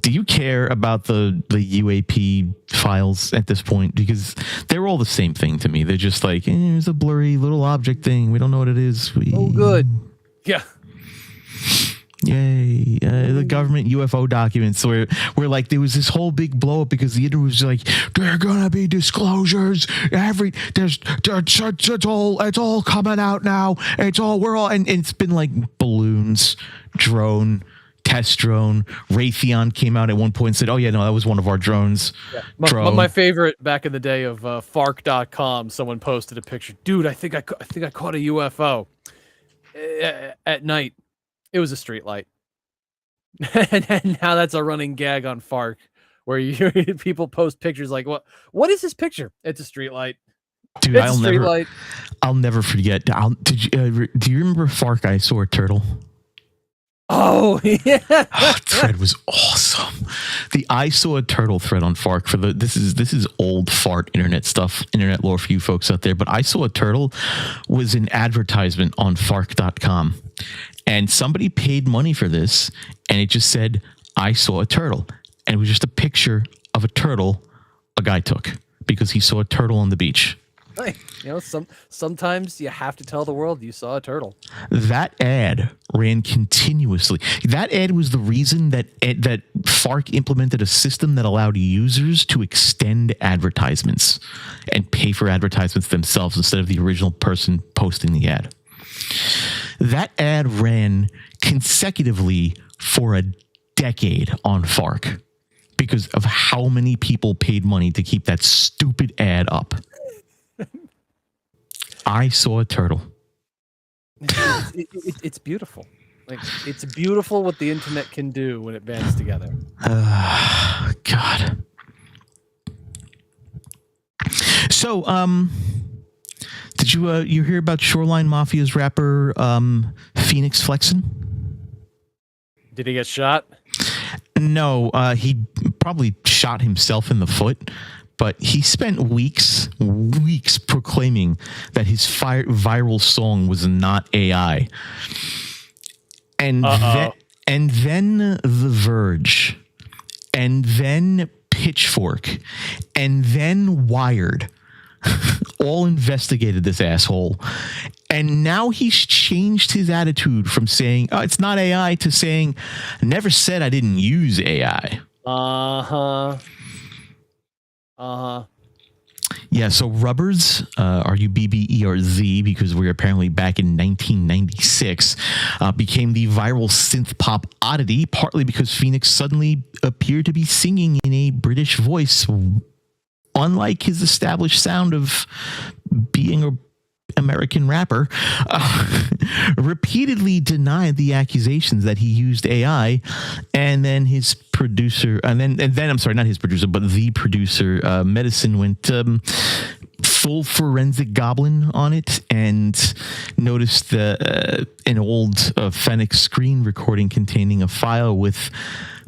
do you care about the UAP files at this point? Because they're all the same thing to me. They're just like, here's a blurry little object thing. We don't know what it is. Oh, good. Yeah. Yay. The government UFO documents where like there was this whole big blow up because the internet was like, there are gonna be disclosures. It's all coming out now. And it's been like balloons, drone, test drone. Raytheon came out at one point and said, oh yeah, no, that was one of our drones. Yeah. My favorite back in the day of Fark.com, someone posted a picture. Dude, I think I caught a UFO at night. It was a street light. And now that's a running gag on Fark, where people post pictures like, what is this picture? It's a street light. Dude, I'll never forget. Do you remember Fark? I saw a turtle. Oh yeah. Thread was awesome. The I saw a turtle thread on Fark this is old fart internet stuff, internet lore for you folks out there. But I saw a turtle was an advertisement on Fark.com, and somebody paid money for this, and it just said I saw a turtle, and it was just a picture of a turtle a guy took because he saw a turtle on the beach. Hey, sometimes you have to tell the world you saw a turtle. That ad ran continuously. That ad was the reason that Fark implemented a system that allowed users to extend advertisements and pay for advertisements themselves instead of the original person posting the ad. That ad ran consecutively for a decade on Fark because of how many people paid money to keep that stupid ad up. I saw a turtle. It's beautiful. Like, it's beautiful what the internet can do when it bands together. God. So, did you hear about Shoreline Mafia's rapper Phoenix Flexin? Did he get shot? No, he probably shot himself in the foot. But he spent weeks proclaiming that his viral song was not AI. And then The Verge, and then Pitchfork, and then Wired all investigated this asshole. And now he's changed his attitude from saying, oh, it's not AI, to saying, never said I didn't use AI. Yeah, so Rubbers, R-U-B-B-E-R-Z, because we're apparently back in 1996, became the viral synth pop oddity, partly because Phoenix suddenly appeared to be singing in a British voice, unlike his established sound of being a American rapper, repeatedly denied the accusations that he used AI, and then his producer, and then I'm sorry, not his producer, but the producer, Medicine, went full forensic goblin on it and noticed an old Phoenix screen recording containing a file with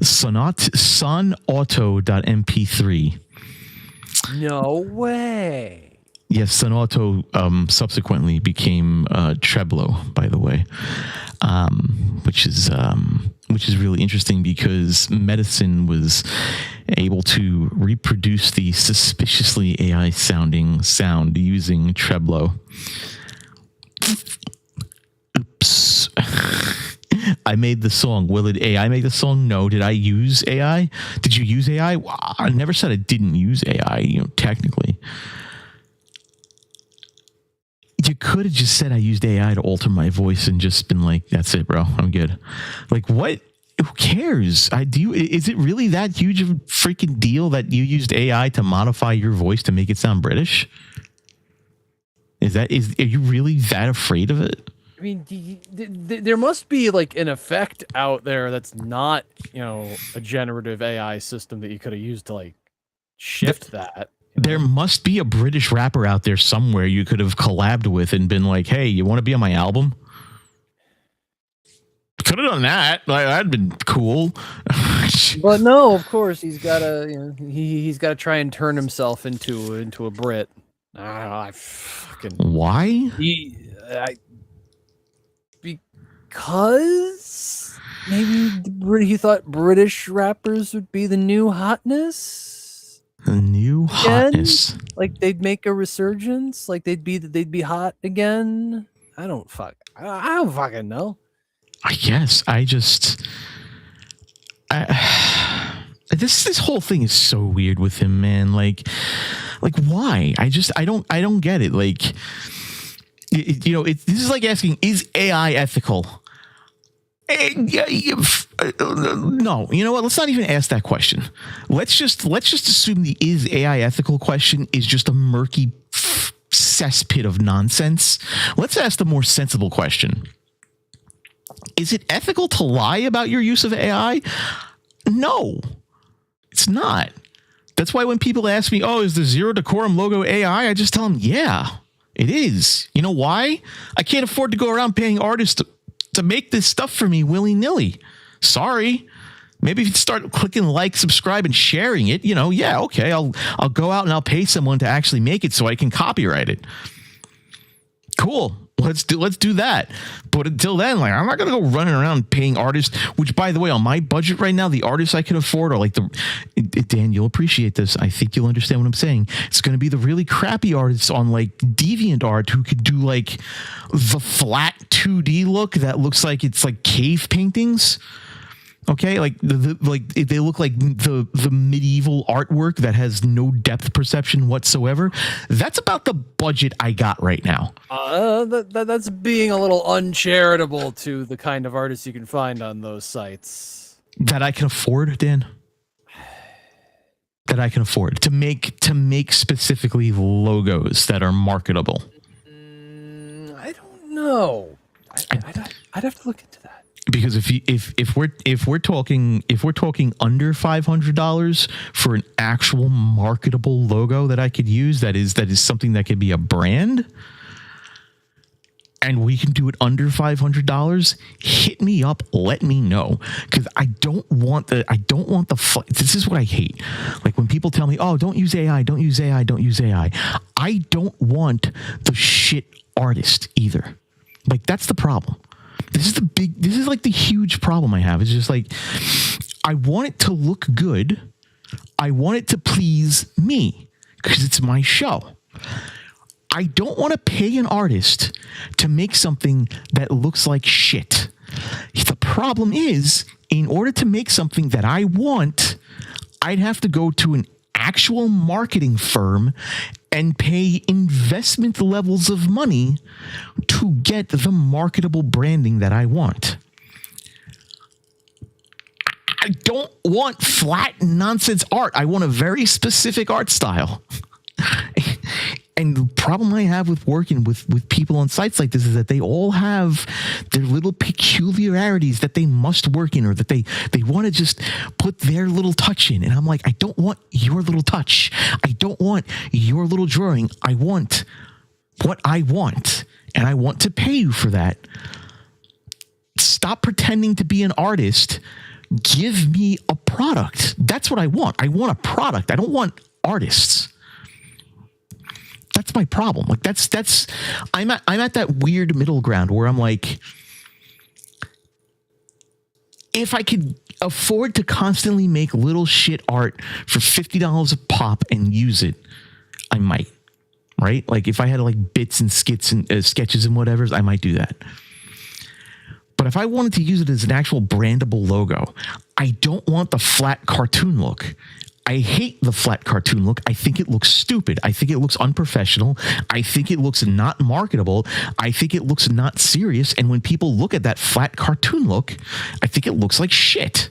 sonauto.mp3. No way. Yes, Sonauto subsequently became Treblo, by the way, which is really interesting because Medicine was able to reproduce the suspiciously AI sounding sound using Treblo. Oops. I made the song. Will it AI make the song? No. Did I use AI? Did you use AI? I never said I didn't use AI, technically. You could have just said I used AI to alter my voice and just been like, that's it, bro. I'm good. Like, what? Who cares? Is it really that huge of a freaking deal that you used AI to modify your voice to make it sound British? Are you really that afraid of it? I mean, there must be like an effect out there that's not, a generative AI system that you could have used to like shift that. There must be a British rapper out there somewhere you could have collabed with and been like, hey, you want to be on my album? Could have done that. Like, that'd been cool. But no, of course he's got to. He's got to try and turn himself into a Brit. I fucking. Why? Because maybe he thought British rappers would be the new hotness. The new hotness. Like they'd make a resurgence. Like they'd be hot again. I don't fucking know. I guess this whole thing is so weird with him, man. Like why? I don't get it. Like, this is like asking, is AI ethical? No, you know what? Let's not even ask that question. Let's just assume the is AI ethical question is just a murky cesspit of nonsense. Let's ask the more sensible question. Is it ethical to lie about your use of AI? No, it's not. That's why when people ask me, oh, is the Zero Decorum logo AI? I just tell them, yeah, it is. You know why? I can't afford to go around paying artists to make this stuff for me willy-nilly. Sorry. Maybe if you start clicking like, subscribe, and sharing it, yeah, okay, I'll go out and I'll pay someone to actually make it so I can copyright it. Cool. Let's do that. But until then, I'm not gonna go running around paying artists. Which, by the way, on my budget right now, the artists I can afford are Dan, you'll appreciate this. I think you'll understand what I'm saying. It's gonna be the really crappy artists on DeviantArt who could do the flat 2D look that looks like it's cave paintings. Okay, they look like the medieval artwork that has no depth perception whatsoever. That's about the budget I got right now. That's being a little uncharitable to the kind of artists you can find on those sites. That I can afford, Dan. That I can afford to make specifically logos that are marketable. I don't know. I'd have to look into that. Because if we're talking under $500 for an actual marketable logo that I could use, that is something that could be a brand, and we can do it under $500, hit me up, let me know, because I don't want the this is what I hate. When people tell me, oh, don't use AI, don't use AI, don't use AI. I don't want the shit artist either. That's the problem. This is the huge problem I have. It's just I want it to look good. I want it to please me because it's my show. I don't want to pay an artist to make something that looks like shit. The problem is, in order to make something that I want, I'd have to go to an actual marketing firm and pay investment levels of money to get the marketable branding that I want. I don't want flat nonsense art. I want a very specific art style. And the problem I have with working with people on sites like this is that they all have their little peculiarities that they must work in, or that they want to just put their little touch in. And I'm like, I don't want your little touch. I don't want your little drawing. I want what I want, and I want to pay you for that. Stop pretending to be an artist. Give me a product. That's what I want. I want a product. I don't want artists. That's my problem. I'm at that weird middle ground where I'm like, if I could afford to constantly make little shit art for $50 a pop and use it, I might, right? If I had bits and skits and sketches and whatever, I might do that. But if I wanted to use it as an actual brandable logo, I don't want the flat cartoon look. I hate the flat cartoon look. I think it looks stupid. I think it looks unprofessional. I think it looks not marketable. I think it looks not serious. And when people look at that flat cartoon look, I think it looks like shit.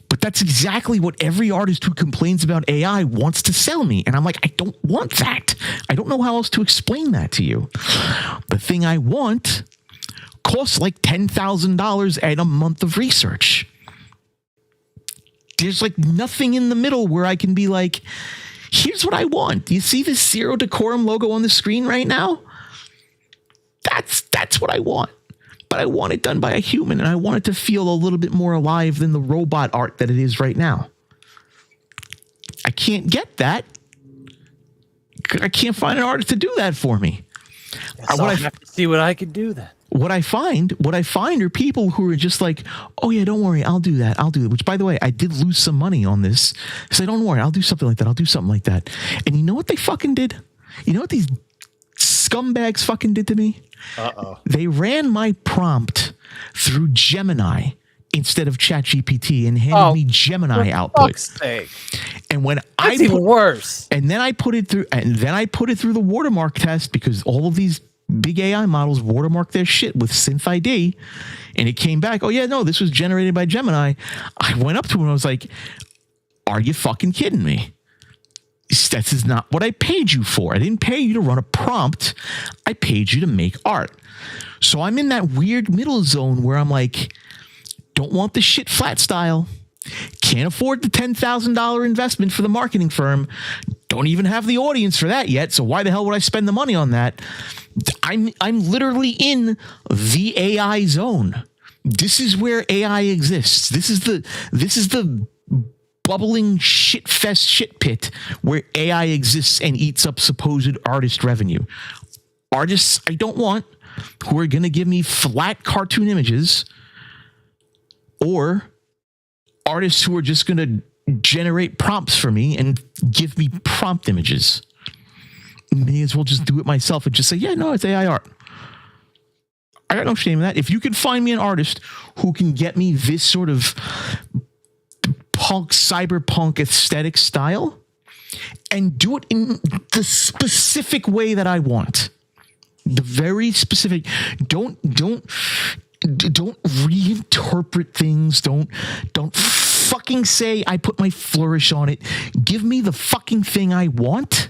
But that's exactly what every artist who complains about AI wants to sell me. And I'm like, I don't want that. I don't know how else to explain that to you. The thing I want costs $10,000 and a month of research. There's nothing in the middle where I can be here's what I want. Do you see this Zero Decorum logo on the screen right now? That's what I want. But I want it done by a human, and I want it to feel a little bit more alive than the robot art that it is right now. I can't get that. I can't find an artist to do that for me. I'll have to see what I can do then. What I find are people who are just oh yeah, don't worry, I'll do that. Which, by the way, I did lose some money on this. So don't worry, I'll do something like that. And you know what they fucking did? You know what these scumbags fucking did to me? They ran my prompt through Gemini instead of ChatGPT and handed me Gemini output. Sake. And when That's even worse. And then I put it through the watermark test, because all of these big AI models watermark their shit with synth ID, and it came back, oh yeah, no, this was generated by Gemini. I went up to him and I was like, are you fucking kidding me? This is not what I paid you for. I didn't pay you to run a prompt. I paid you to make art. So I'm in that weird middle zone where I'm don't want the shit flat style. Can't afford the $10,000 investment for the marketing firm. Don't even have the audience for that yet. So why the hell would I spend the money on that? I'm literally in the AI zone. This is where AI exists. This is the bubbling shit fest shit pit where AI exists and eats up supposed artist revenue. Artists I don't want, who are going to give me flat cartoon images, or artists who are just going to generate prompts for me and give me prompt images. May as well just do it myself and just say, yeah, no, it's AI art. I got no shame in that. If you can find me an artist who can get me this sort of punk, cyberpunk aesthetic style and do it in the specific way that I want, the very specific, don't reinterpret things. Don't fucking say I put my flourish on it. Give me the fucking thing I want.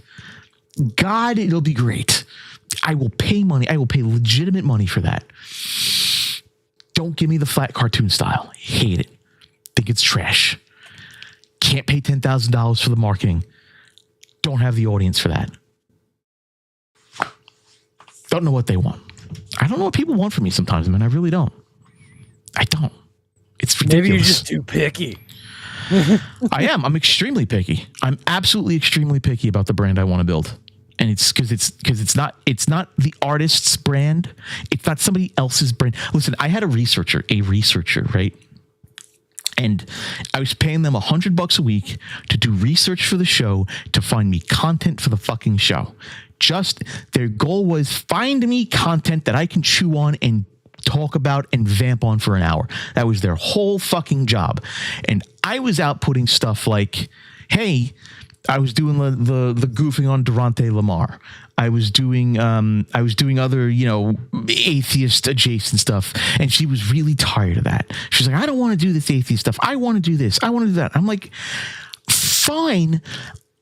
God, it'll be great. I will pay money. I will pay legitimate money for that. Don't give me the flat cartoon style. Hate it. Think it's trash. Can't pay $10,000 for the marketing. Don't have the audience for that. Don't know what they want. I don't know what people want from me sometimes, man. I really don't. I don't. It's ridiculous. Maybe you're just too picky. I am. I'm extremely picky. I'm absolutely extremely picky about the brand I want to build. And it's because it's not the artist's brand. It's not somebody else's brand. Listen, I had a researcher, right? And I was paying them $100 a week to do research for the show, to find me content for the fucking show. Just their goal was find me content that I can chew on and talk about and vamp on for an hour. That was their whole fucking job. And I was outputting stuff like, hey, I was doing the goofing on Durante Lamar. I was doing other, atheist adjacent stuff. And she was really tired of that. She's like, I don't want to do this atheist stuff. I want to do this. I want to do that. I'm like, fine.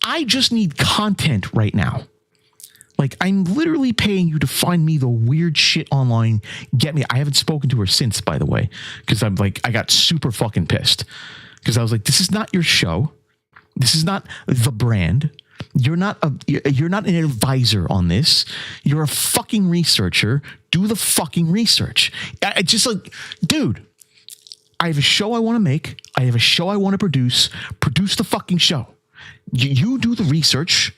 I just need content right now. Like, I'm literally paying you to find me the weird shit online. Get me. I haven't spoken to her since, by the way, because I got super fucking pissed because I was like, this is not your show. This is not the brand. You're not an advisor on this. You're a fucking researcher. Do the fucking research. I just like, dude, I have a show I want to make. I have a show I want to produce. Produce the fucking show. You do the research.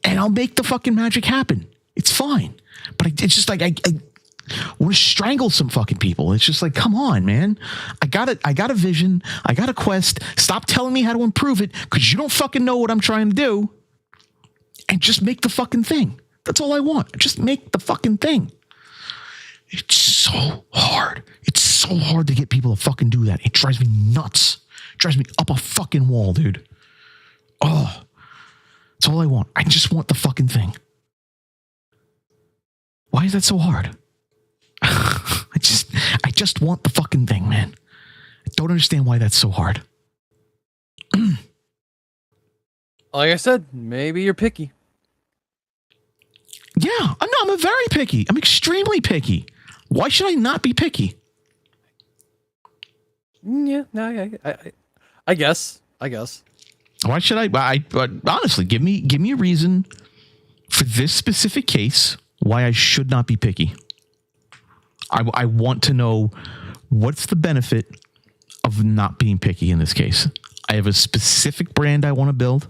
And I'll make the fucking magic happen. It's fine. But it's just like I want to strangle some fucking people. It's just like, come on, man. I got a vision. I got a quest. Stop telling me how to improve it because you don't fucking know what I'm trying to do. And just make the fucking thing. That's all I want. Just make the fucking thing. It's so hard. It's so hard to get people to fucking do that. It drives me nuts. It drives me up a fucking wall, dude. Oh. That's all I want. I just want the fucking thing. Why is that so hard? I just want the fucking thing, man. I don't understand why that's so hard. Like I said, maybe you're picky. Yeah, I'm very picky. I'm extremely picky. Why should I not be picky? Yeah, no, I guess. Why should I honestly give me a reason for this specific case why I should not be picky. I want to know what's the benefit of not being picky in this case. I have a specific brand I want to build.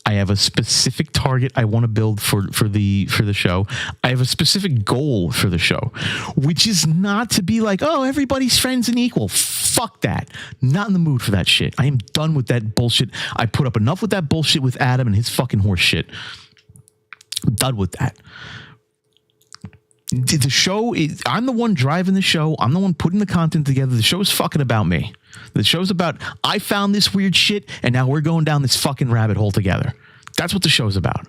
I have a specific target I want to build for the show. I have a specific goal for the show, which is not to be like, oh, everybody's friends and equal. Fuck that. Not in the mood for that shit. I am done with that bullshit. I put up enough with that bullshit with Adam and his fucking horse shit. I'm done with that. The show is, I'm the one driving the show. I'm the one putting the content together. The show is fucking about me. The show's about, I found this weird shit and now we're going down this fucking rabbit hole together. That's what the show's about.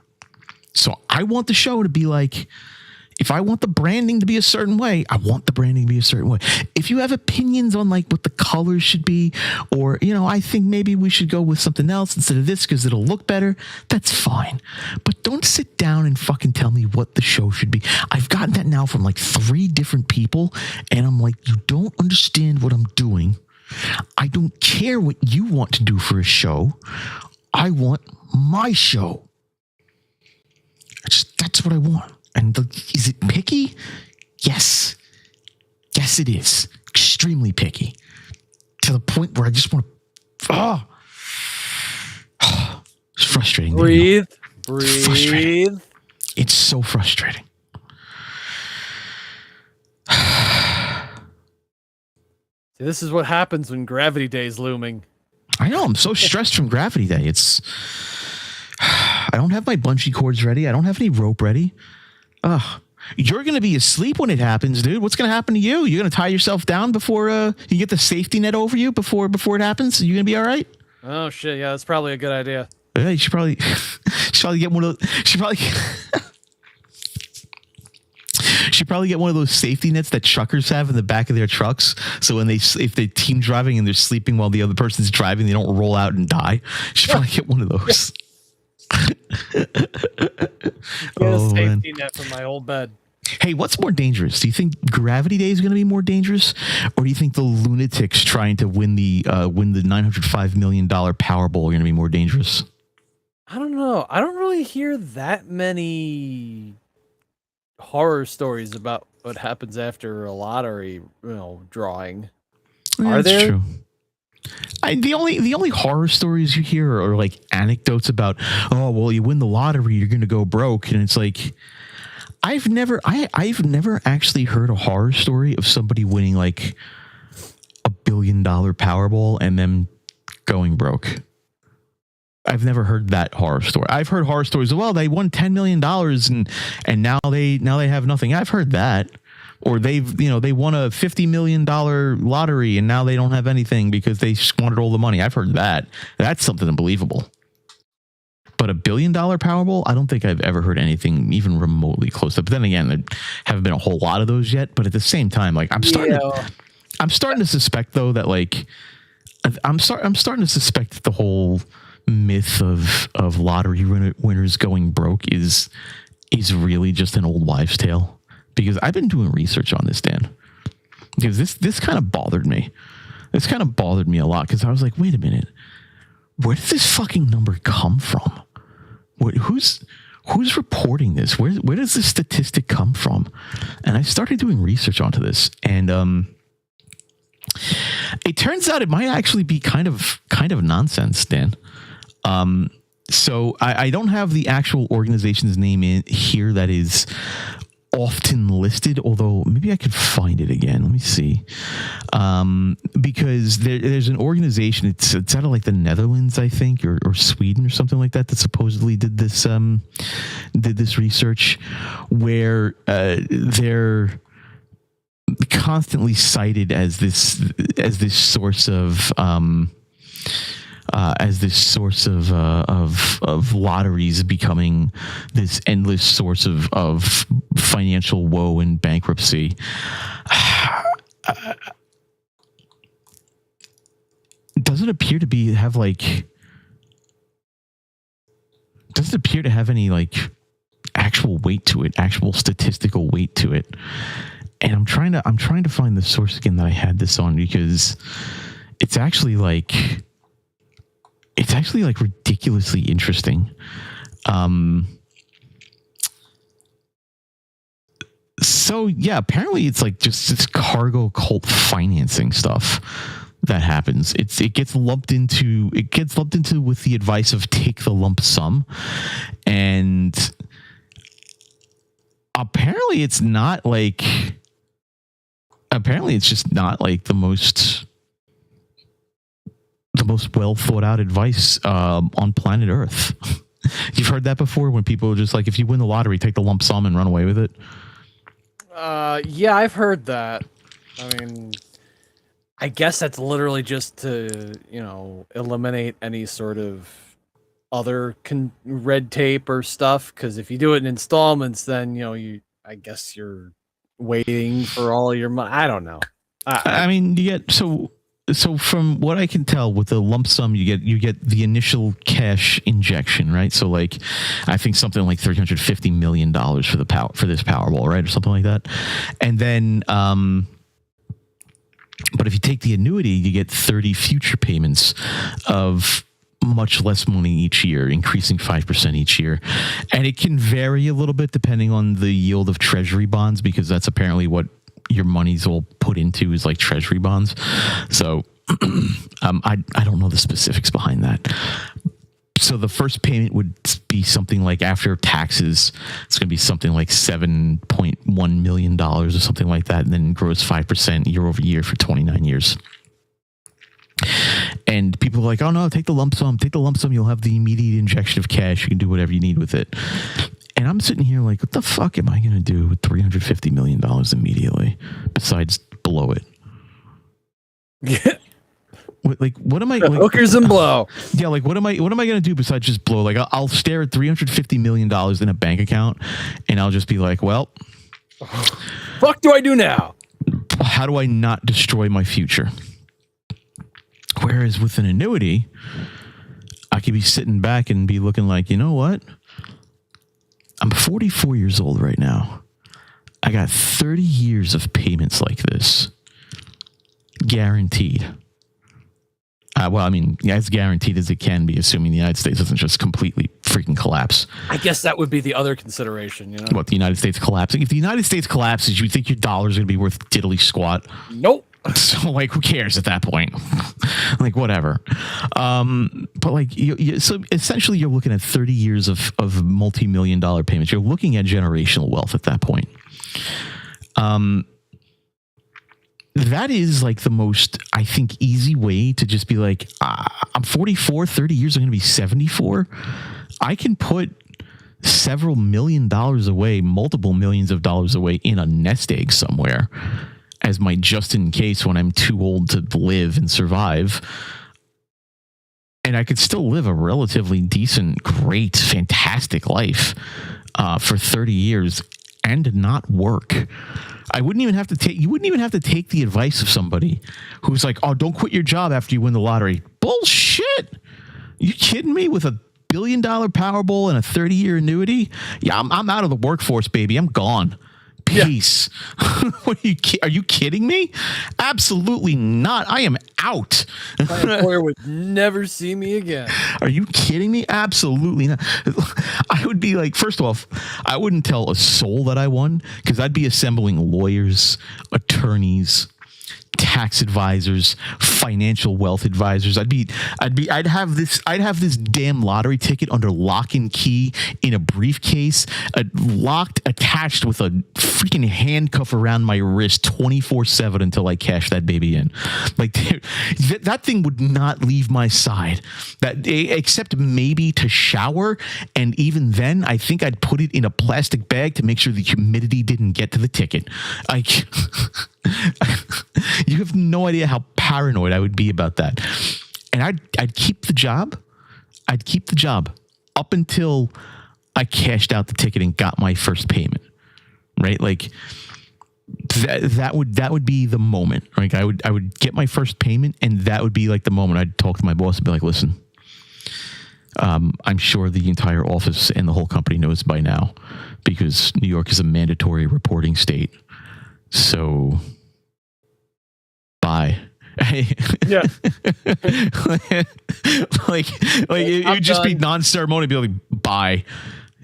So I want the show to be like, if I want the branding to be a certain way, I want the branding to be a certain way. If you have opinions on like what the colors should be, or, I think maybe we should go with something else instead of this because it'll look better, that's fine. But don't sit down and fucking tell me what the show should be. I've gotten that now from like 3 different people, and I'm like, you don't understand what I'm doing. I don't care what you want to do for a show. I want my show. That's what I want. And is it picky? Yes. Yes, it is. Extremely picky. To the point where I just want to... It's frustrating. Breathe. It's frustrating. Breathe. It's so frustrating. See, this is what happens when Gravity Day is looming. I know. I'm so stressed from Gravity Day. I don't have my bungee cords ready. I don't have any rope ready. You're going to be asleep when it happens, dude. What's going to happen to you? You're going to tie yourself down before you get the safety net over you before it happens? You going to be all right? Oh, shit. Yeah, that's probably a good idea. Yeah, you should probably get one of those safety nets that truckers have in the back of their trucks. So when if they team driving and they're sleeping while the other person's driving, they don't roll out and die. You should probably get one of those. Get a safety net from my old bed. Hey, what's more dangerous? Do you think Gravity Day is going to be more dangerous, or do you think the lunatics trying to win the $905 million Powerball are going to be more dangerous? I don't know. I don't really hear that many horror stories about what happens after a lottery, drawing. Are That's there? True. The only horror stories you hear are like anecdotes about, oh well, you win the lottery, you're going to go broke, and it's like, I've never actually heard a horror story of somebody winning like $1 billion Powerball and them going broke. I've never heard that horror story. I've heard horror stories. Well, they won $10 million and now they have nothing. I've heard that. Or they won a $50 million lottery and now they don't have anything because they squandered all the money. I've heard that. That's something unbelievable. But $1 billion Powerball, I don't think I've ever heard anything even remotely close to. But then again, there haven't been a whole lot of those yet. But at the same time, like I'm starting to suspect though that like I'm starting to suspect that the whole myth of lottery winners going broke is really just an old wives' tale. Because I've been doing research on this, Dan. Because this kind of bothered me. This kind of bothered me a lot because I was like, wait a minute, where did this fucking number come from? Who's reporting this? Where does this statistic come from? And I started doing research onto this, and it turns out it might actually be kind of nonsense, Dan. So I don't have the actual organization's name in here that is often listed, although maybe I could find it again. Let me see. Because there's an organization, it's out of like the Netherlands, I think, or Sweden or something like that supposedly did this research where they're constantly cited as this source of lotteries becoming this endless source of financial woe and bankruptcy. Doesn't appear to have any like actual weight to it, actual statistical weight to it. And I'm trying to find the source again that I had this on, because it's actually like ridiculously interesting. So yeah, apparently it's like just this cargo cult financing stuff that happens. It gets lumped into with the advice of take the lump sum, and apparently it's just not like the most well thought out advice on planet Earth. You've heard that before, when people are just like, if you win the lottery, take the lump sum and run away with it. Yeah, I've heard that. I mean, I guess that's literally just to, eliminate any sort of other red tape or stuff. Because if you do it in installments, then, I guess you're waiting for all your money. I don't know. I mean, you get so from what I can tell, with the lump sum, you get the initial cash injection, right? So like, I think something like $350 million for this Powerball, right, or something like that. And then, but if you take the annuity, you get 30 future payments of much less money each year, increasing 5% each year. And it can vary a little bit depending on the yield of treasury bonds, because that's apparently what your monies will put into is like treasury bonds. So I don't know the specifics behind that. So the first payment would be something like, after taxes, it's going to be something like $7.1 million or something like that. And then it grows 5% year over year for 29 years. And people are like, oh no, take the lump sum. You'll have the immediate injection of cash. You can do whatever you need with it. And I'm sitting here like, what the fuck am I going to do with $350 million immediately besides blow it? Yeah. What am I like, hookers and blow? Yeah, like what am I going to do besides just blow? Like I'll stare at $350 million in a bank account, and I'll just be like, well, fuck do I do now? How do I not destroy my future? Whereas with an annuity, I could be sitting back and be looking like, you know what? I'm 44 years old right now. I got 30 years of payments like this. Guaranteed. Well, I mean, as guaranteed as it can be, assuming the United States doesn't just completely freaking collapse. I guess that would be the other consideration, you know? What, the United States collapsing? If the United States collapses, you think your dollar's going to be worth diddly squat? Nope. So, like, who cares at that point? Like, whatever. But, like, so essentially you're looking at 30 years of multi-million dollar payments. You're looking at generational wealth at that point. That is like the most, I think, easy way to just be like, I'm 44, 30 years, I'm going to be 74. I can put several $1 million away, multiple millions of dollars away in a nest egg somewhere as my just in case when I'm too old to live and survive. And I could still live a relatively decent, great, fantastic life for 30 years and not work. I wouldn't even have to take, you wouldn't even have to take the advice of somebody who's like, oh, don't quit your job after you win the lottery. Bullshit. You kidding me? With $1 billion Powerball and a 30-year annuity? Yeah, I'm out of the workforce, baby. I'm gone. Peace. Yeah. Are you kidding me? Absolutely not. I am out. My employer would never see me again. Are you kidding me? Absolutely not. I would be like, first off, I wouldn't tell a soul that I won, because I'd be assembling lawyers, attorneys, tax advisors, financial wealth advisors. I'd have this damn lottery ticket under lock and key in a briefcase, locked, attached with a freaking handcuff around my wrist 24/7 until I cash that baby in. Like that thing would not leave my side, except maybe to shower. And even then, I think I'd put it in a plastic bag to make sure the humidity didn't get to the ticket. You have no idea how paranoid I would be about that. And I'd keep the job. I'd keep the job up until I cashed out the ticket and got my first payment. Right? Like that would be the moment. Like I would get my first payment, and that would be like the moment I'd talk to my boss and be like, listen, I'm sure the entire office and the whole company knows by now, because New York is a mandatory reporting state. So bye. Yeah. like it would just be non-ceremonial, be like, bye.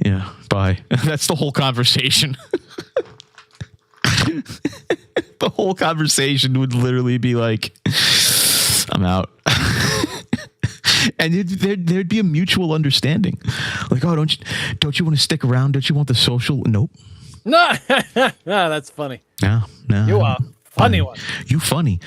Yeah, bye. That's the whole conversation. The whole conversation would literally be like, I'm out. And there'd be a mutual understanding. Like, oh, don't you want to stick around? Don't you want the social? Nope. No, that's funny. No. You are funny one. You funny,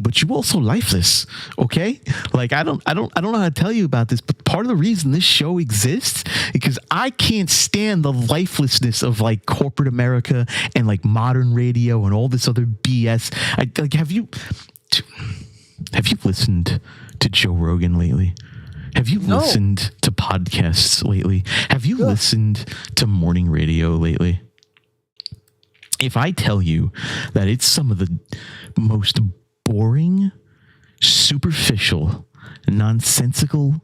but you also lifeless. Okay, like I don't know how to tell you about this, but part of the reason this show exists is because I can't stand the lifelessness of like corporate America and like modern radio and all this other BS. Have you listened to Joe Rogan lately? Have you listened to podcasts lately? Have you listened to morning radio lately? If I tell you that it's some of the most boring, superficial, nonsensical,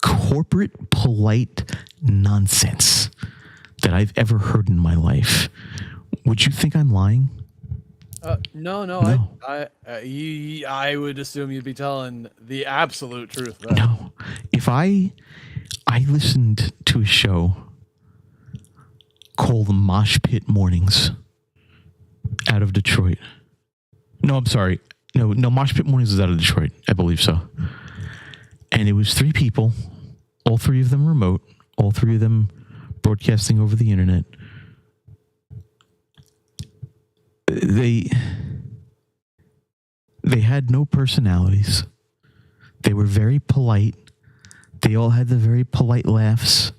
corporate, polite nonsense that I've ever heard in my life, would you think I'm lying? No, No. I would assume you'd be telling the absolute truth. Then. No. If I listened to a show called Mosh Pit Mornings out of Detroit. No, I'm sorry. No, Mosh Pit Mornings is out of Detroit. I believe so. And it was 3 people, all 3 of them remote, all 3 of them broadcasting over the internet. They had no personalities. They were very polite. They all had the very polite laughs.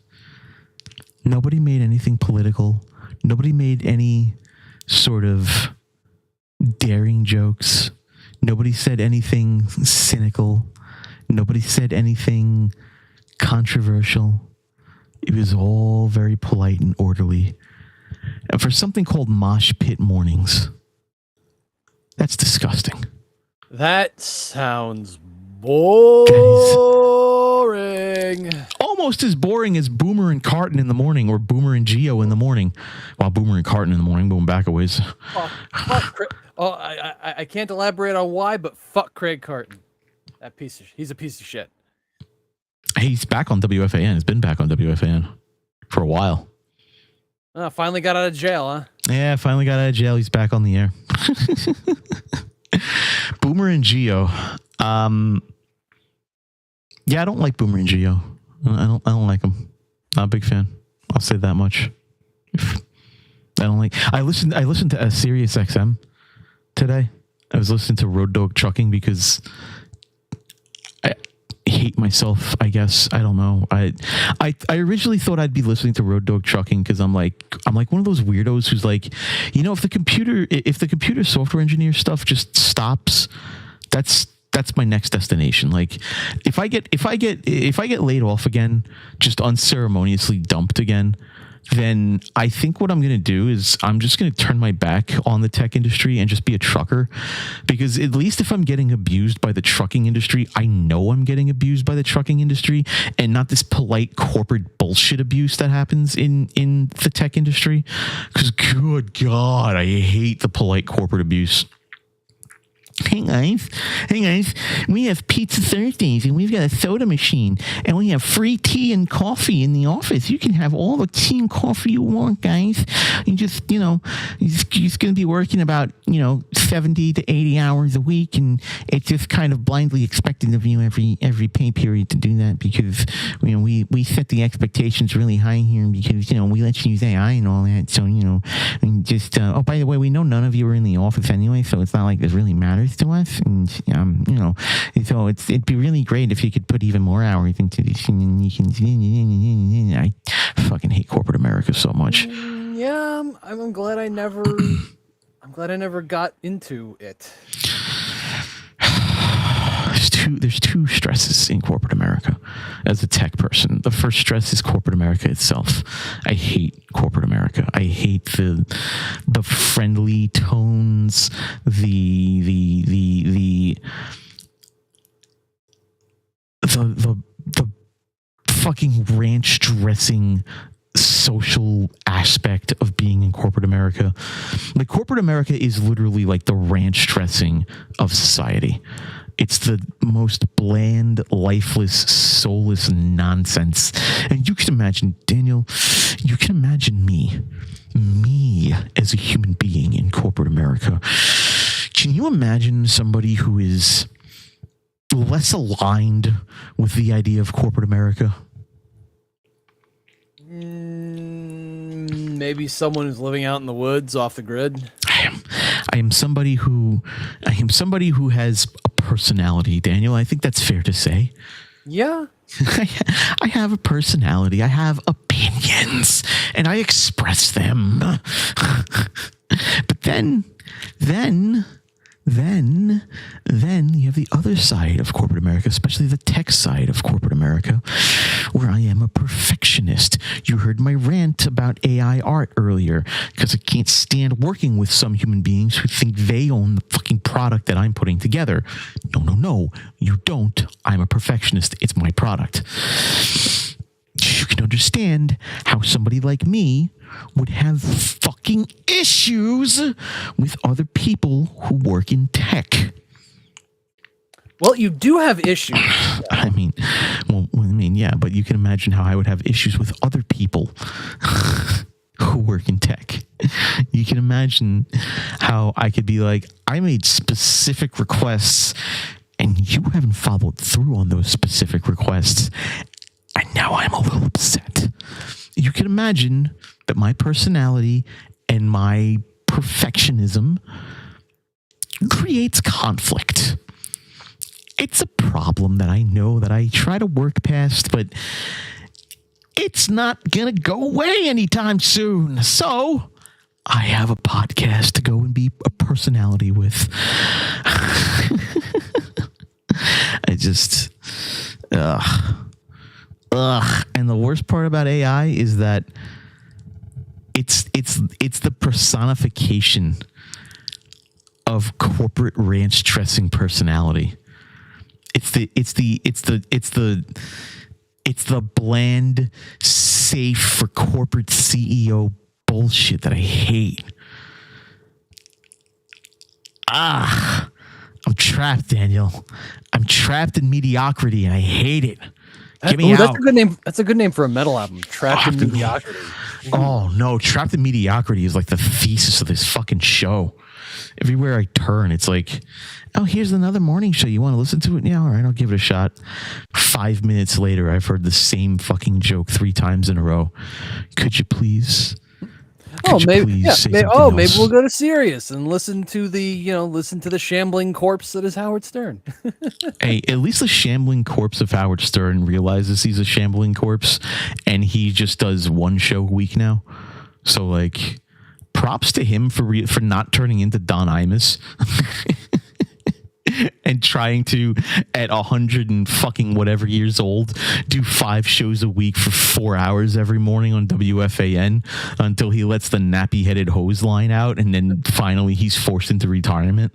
Nobody made anything political. Nobody made any sort of daring jokes. Nobody said anything cynical. Nobody said anything controversial. It was all very polite and orderly. And for something called Mosh Pit Mornings, that's disgusting. That sounds boring. Almost as boring as Boomer and Carton in the morning, or Boomer and Geo in the morning. Well, Boomer and Carton in the morning, going back a ways. I can't elaborate on why, but fuck Craig Carton. He's a piece of shit. He's back on WFAN. He's been back on WFAN for a while. Finally got out of jail, huh? Yeah, finally got out of jail. He's back on the air. Boomer and Geo. Yeah, I don't like Boomer and Geo. I don't like them. Not a big fan. I'll say that much. I listened to Sirius XM today. I was listening to Road Dog Trucking because I hate myself, I guess. I don't know. I originally thought I'd be listening to Road Dog Trucking because I'm like one of those weirdos who's like, you know, if the computer software engineer stuff just stops, that's my next destination. Like if I get laid off again, just unceremoniously dumped again, then I think what I'm going to do is I'm just going to turn my back on the tech industry and just be a trucker, because at least if I'm getting abused by the trucking industry, I know I'm getting abused by the trucking industry and not this polite corporate bullshit abuse that happens in the tech industry. Because good God, I hate the polite corporate abuse. Hey guys, we have Pizza Thursdays and we've got a soda machine and we have free tea and coffee in the office. You can have all the tea and coffee you want, guys. You just, you're just going to be working about, 70 to 80 hours a week, and it's just kind of blindly expected of you every pay period to do that because, we set the expectations really high here because, we let you use AI and all that. So, just, oh, by the way, we know none of you are in the office anyway, so it's not like this really matters to us, and so it'd be really great if you could put even more hours into this, and then you can. I fucking hate corporate America so much. Yeah, I'm glad I never. I'm glad I never got into it. There's two stresses in corporate America as a tech person. The first stress is corporate America itself. I hate corporate America. I hate the friendly tones, the fucking ranch dressing social aspect of being in corporate America. Like, corporate America is literally like the ranch dressing of society. It's the most bland, lifeless, soulless nonsense. And you can imagine, Daniel, you can imagine me as a human being in corporate America. Can you imagine somebody who is less aligned with the idea of corporate America? Maybe someone who's living out in the woods off the grid. I am somebody who has a personality, Daniel. I think that's fair to say. Yeah. I have a personality. I have opinions, and I express them. But then you have the other side of corporate America, especially the tech side of corporate America, where I am a perfectionist. You heard my rant about AI art earlier, because I can't stand working with some human beings who think they own the fucking product that I'm putting together. No, you don't. I'm a perfectionist. It's my product. you can understand how somebody like me would have fucking issues with other people who work in tech. Well, you do have issues. I mean, yeah, but you can imagine how I would have issues with other people who work in tech. You can imagine how I could be like, I made specific requests and you haven't followed through on those specific requests. And now I'm a little upset. You can imagine that my personality and my perfectionism creates conflict. It's a problem that I know that I try to work past, but it's not going to go away anytime soon. So I have a podcast to go and be a personality with. I just, and the worst part about AI is that it's the personification of corporate ranch dressing personality. It's the bland, safe for corporate CEO bullshit that I hate. I'm trapped, Daniel. I'm trapped in mediocrity, and I hate it. Get me out. That's a good name. That's a good name for a metal album. Trapped in mediocrity. Oh no, Trapped in Mediocrity is like the thesis of this fucking show. Everywhere I turn, it's like, oh, here's another morning show. You want to listen to it? Yeah, all right, I'll give it a shot. 5 minutes later, I've heard the same fucking joke 3 times in a row. Could you please? Maybe we'll go to Sirius and listen to the shambling corpse that is Howard Stern. Hey, at least the shambling corpse of Howard Stern realizes he's a shambling corpse, and he just does one show a week now. So, like, props to him for not turning into Don Imus. And trying to, at 100 and fucking whatever years old, do 5 shows a week for 4 hours every morning on WFAN until he lets the nappy-headed hose line out, and then finally he's forced into retirement.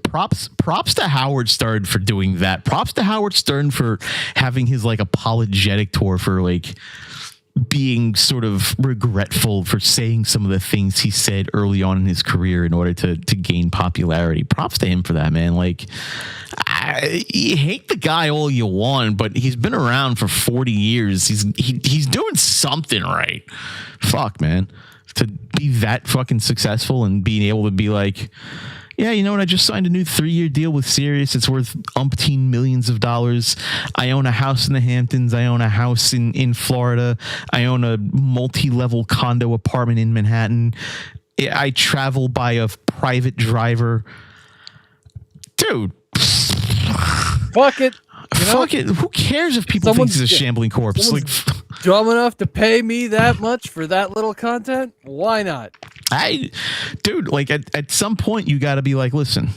Props to Howard Stern for doing that. Props to Howard Stern for having his like apologetic tour for like being sort of regretful for saying some of the things he said early on in his career in order to gain popularity. Props to him for that, man. Like, you hate the guy all you want, but he's been around for 40 years. He's doing something right. Fuck, man. To be that fucking successful and being able to be like, yeah, you know what? I just signed a new 3-year deal with Sirius. It's worth umpteen millions of dollars. I own a house in the Hamptons. I own a house in Florida. I own a multi-level condo apartment in Manhattan. I travel by a private driver. Dude. Fuck it. Fuck it. Who cares if people think he's a shambling corpse? Like, dumb enough to pay me that much for that little content? Why not? Dude, like at some point you got to be like, listen,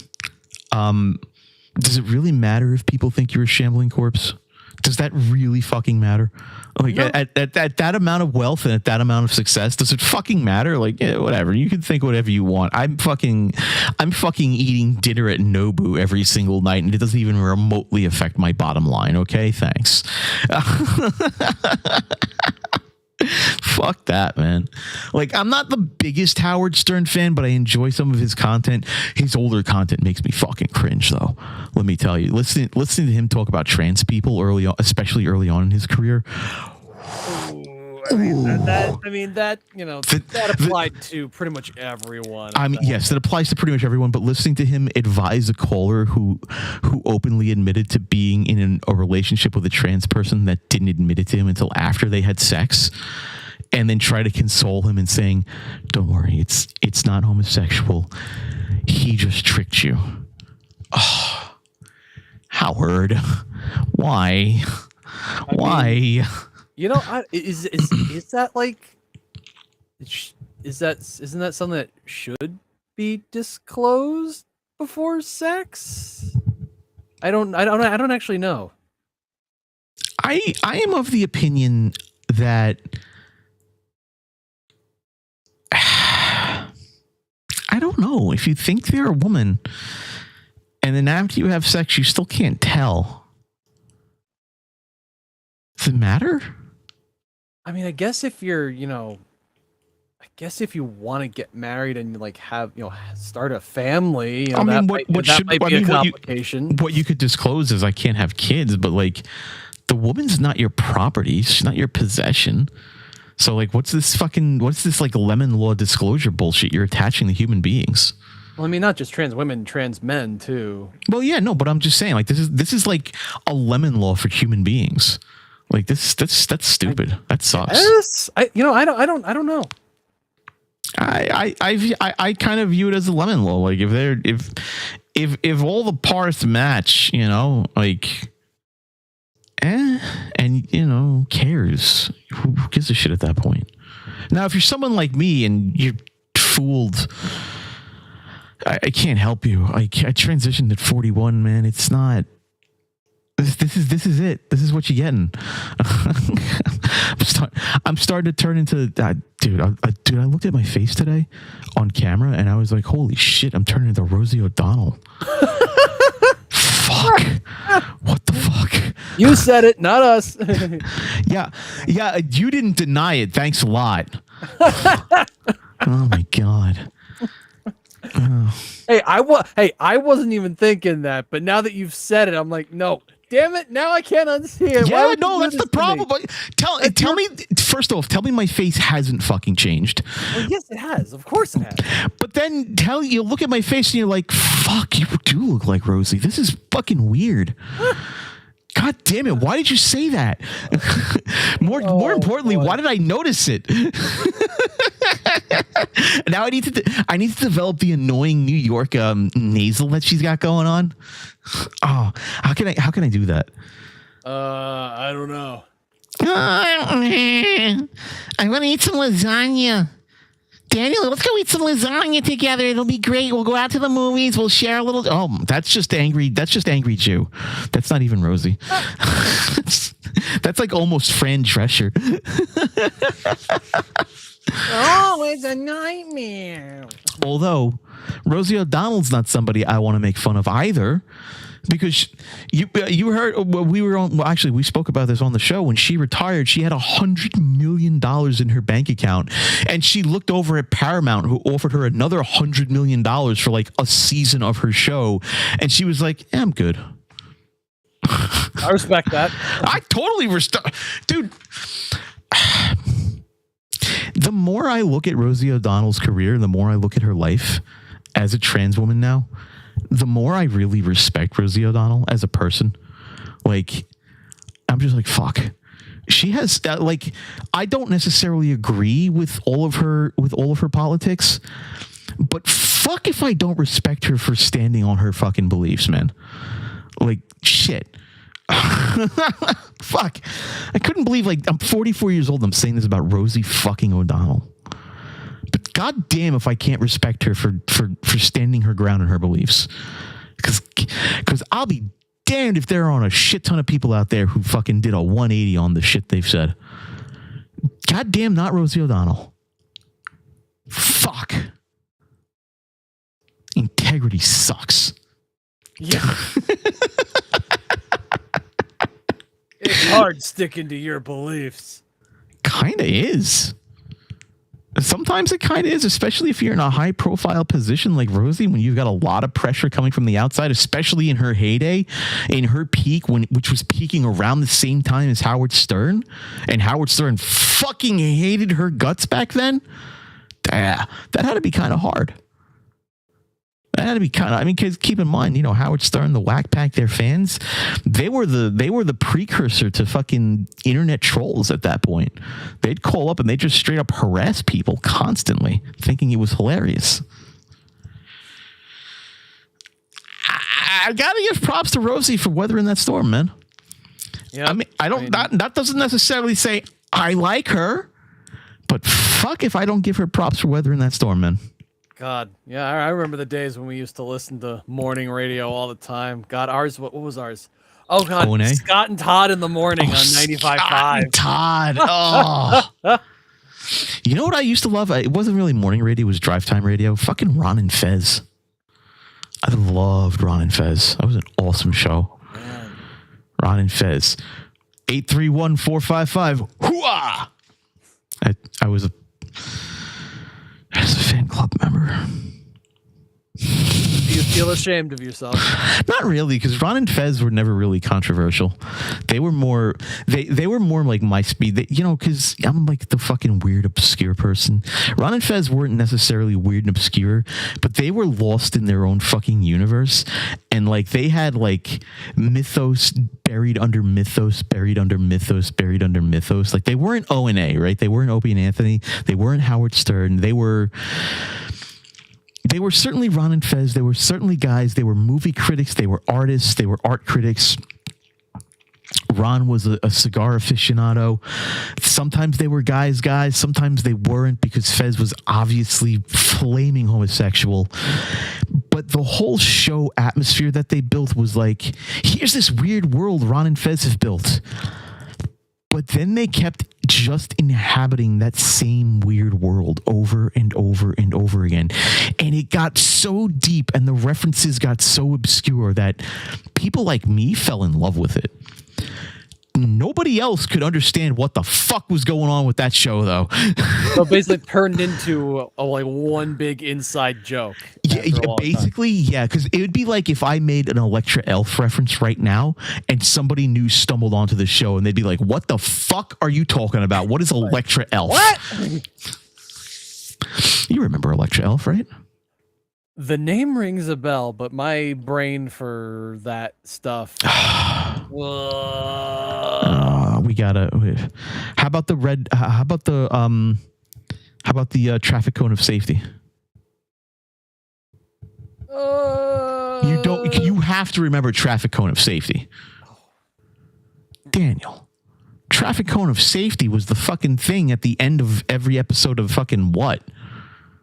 does it really matter if people think you're a shambling corpse? Does that really fucking matter? Like no. at that amount of wealth and at that amount of success, does it fucking matter? Like, yeah, whatever. You can think whatever you want. I'm fucking eating dinner at Nobu every single night, and it doesn't even remotely affect my bottom line. Okay, thanks. Fuck that, man. Like, I'm not the biggest Howard Stern fan, but I enjoy some of his content. His older content makes me fucking cringe, though. Let me tell you. Listening to him talk about trans people early on, especially early on in his career. That applied to pretty much everyone. Yes, that applies to pretty much everyone. But listening to him advise a caller who openly admitted to being in a relationship with a trans person that didn't admit it to him until after they had sex, and then try to console him and saying, "Don't worry, it's not homosexual. He just tricked you." Oh, Howard, why? Why? You know, is that like, isn't that something that should be disclosed before sex? I don't actually know. I am of the opinion that I don't know, if you think they're a woman and then after you have sex you still can't tell. it matter? I mean, I guess if you're, I guess if you want to get married and like have, start a family, I mean, what should might be a complication. what you could disclose is I can't have kids, but like the woman's not your property, she's not your possession. So like, what's this like lemon law disclosure bullshit you're attaching to human beings? Well, I mean, not just trans women, trans men too. Well, yeah, no, but I'm just saying, like, this is like a lemon law for human beings. Like that's stupid. That sucks. I don't know. I kind of view it as a lemon law. Like if all the parts match, like, and who cares? Who gives a shit at that point? Now, if you're someone like me and you're fooled, I can't help you. I transitioned at 41, man. It's not. This is it. This is what you're getting. I'm starting to turn into dude. I looked at my face today on camera and I was like, holy shit! I'm turning into Rosie O'Donnell. Fuck. What the fuck? You said it, not us. Yeah. You didn't deny it. Thanks a lot. Oh my god. Hey, I wasn't even thinking that, but now that you've said it, I'm like, no. Damn it! Now I can't unsee it. Yeah, no, that's the problem. But tell me first off. Tell me my face hasn't fucking changed. Well, yes, it has. Of course, it has. But then you look at my face and you're like, "Fuck, you do look like Rosie. This is fucking weird." God damn it! Why did you say that? More importantly, why did I notice it? Now I need to develop the annoying New York nasal that she's got going on. Oh, how can I do that? I don't know. I want to eat some lasagna. Daniel, let's go eat some lasagna together. It'll be great. We'll go out to the movies. We'll share a little. Oh, that's just angry Jew. That's not even Rosie. That's like almost Fran Drescher. Oh, it's a nightmare. Although Rosie O'Donnell's not somebody I want to make fun of either, because you heard we were on. Well, actually, we spoke about this on the show. When she retired, she had $100 million in her bank account, and she looked over at Paramount, who offered her another $100 million for like a season of her show, and she was like, "Yeah, I'm good." I respect that. I totally respect, dude. The more I look at Rosie O'Donnell's career, the more I look at her life as a trans woman now, the more I really respect Rosie O'Donnell as a person. Like, I'm just like, fuck. She has like, I don't necessarily agree with all of her politics, but fuck if I don't respect her for standing on her fucking beliefs, man. Like, shit. Fuck. I couldn't believe, like, I'm 44 years old and I'm saying this about Rosie fucking O'Donnell. But goddamn if I can't respect her for standing her ground in her beliefs. Because I'll be damned if there aren't a shit ton of people out there who fucking did a 180 on the shit they've said. Goddamn not Rosie O'Donnell. Fuck. Integrity sucks. Yeah. It's hard sticking to your beliefs. Kinda is. Sometimes it kind of is, especially if you're in a high profile position like Rosie, when you've got a lot of pressure coming from the outside, especially in her heyday, in her peak, which was peaking around the same time as Howard Stern, and Howard Stern fucking hated her guts back then. That had to be kind of hard. That had to be kind of, I mean, because keep in mind, Howard Stern, the Whack Pack, their fans, they were the precursor to fucking internet trolls at that point. They'd call up and they'd just straight up harass people constantly, thinking it was hilarious. I gotta give props to Rosie for weathering that storm, man. Yeah, I mean, that doesn't necessarily say I like her, but fuck if I don't give her props for weathering that storm, man. God, yeah, I remember the days when we used to listen to morning radio all the time. God, ours, what was ours? Oh, God, O&A? Scott and Todd in the morning on 95.5. Todd, oh. You know what I used to love? It wasn't really morning radio, it was drive time radio. Fucking Ron and Fez. I loved Ron and Fez. That was an awesome show. Man. Ron and Fez. 831-455. Hooah! I was a fan club member. Do you feel ashamed of yourself? Not really, because Ron and Fez were never really controversial. They were more they were more like my speed. Because I'm like the fucking weird, obscure person. Ron and Fez weren't necessarily weird and obscure, but they were lost in their own fucking universe. And like they had like mythos buried under mythos, buried under mythos, buried under mythos. Like they weren't O and A, right? They weren't Opie and Anthony. They weren't Howard Stern. They were certainly Ron and Fez. They were certainly guys. They were movie critics. They were artists. They were art critics. Ron was a cigar aficionado. Sometimes they were guys. Sometimes they weren't, because Fez was obviously flaming homosexual. But the whole show atmosphere that they built was like, here's this weird world Ron and Fez have built. But then they kept just inhabiting that same weird world over and over and over again. And it got so deep and the references got so obscure that people like me fell in love with it. Nobody else could understand what the fuck was going on with that show, though. So basically turned into like one big inside joke. Yeah, basically, yeah, because it would be like if I made an Electra Elf reference right now and somebody new stumbled onto the show and they'd be like, what the fuck are you talking about? What is Electra Elf? What? You remember Electra Elf, right? The name rings a bell, but my brain for that stuff. We gotta. How about the red? How about the traffic cone of safety? You don't. You have to remember traffic cone of safety. Daniel, traffic cone of safety was the fucking thing at the end of every episode of fucking what?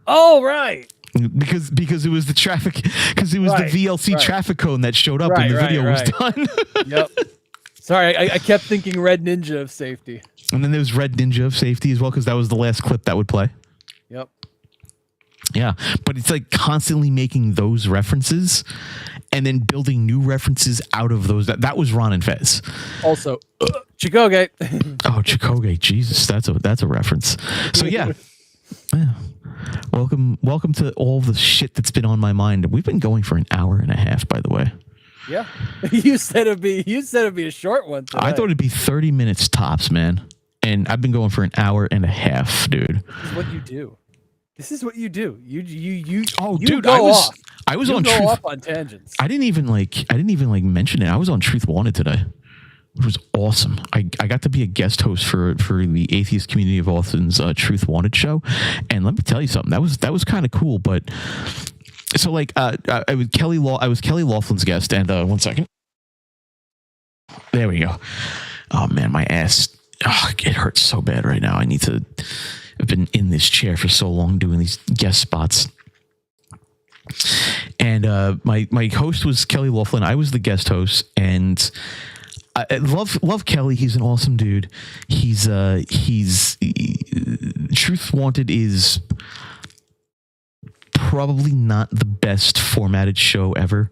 Oh, right. Because it was the traffic, because it was the VLC traffic cone that showed up when the video was done. Yep. Sorry, I kept thinking Red Ninja of safety. And then there was Red Ninja of safety as well, because that was the last clip that would play. Yep. Yeah, but it's like constantly making those references and then building new references out of those. That was Ron and Fez. Also, Chicoge. Oh, Chicoge, Jesus, that's a reference. So yeah. Welcome to all the shit that's been on my mind. We've been going for an hour and a half, by the way. Yeah, you said it'd be a short one today. I thought it'd be 30 minutes tops, man. And I've been going for an hour and a half, dude. This is what you do. This is what you do. You. Oh, you dude, go off. I was you on go Truth. off on tangents. I didn't even mention it. I was on Truth Wanted today. It was awesome. I got to be a guest host for the Atheist Community of Austin's Truth Wanted show, and let me tell you something. That was kind of cool. But so like I was Kelly Laughlin's guest, and 1 second. There we go. Oh man, my ass. Oh, it hurts so bad right now. I've been in this chair for so long doing these guest spots. And my host was Kelly Laughlin. I was the guest host, and I love Kelly. He's an awesome dude. He's Truth Wanted is probably not the best formatted show ever.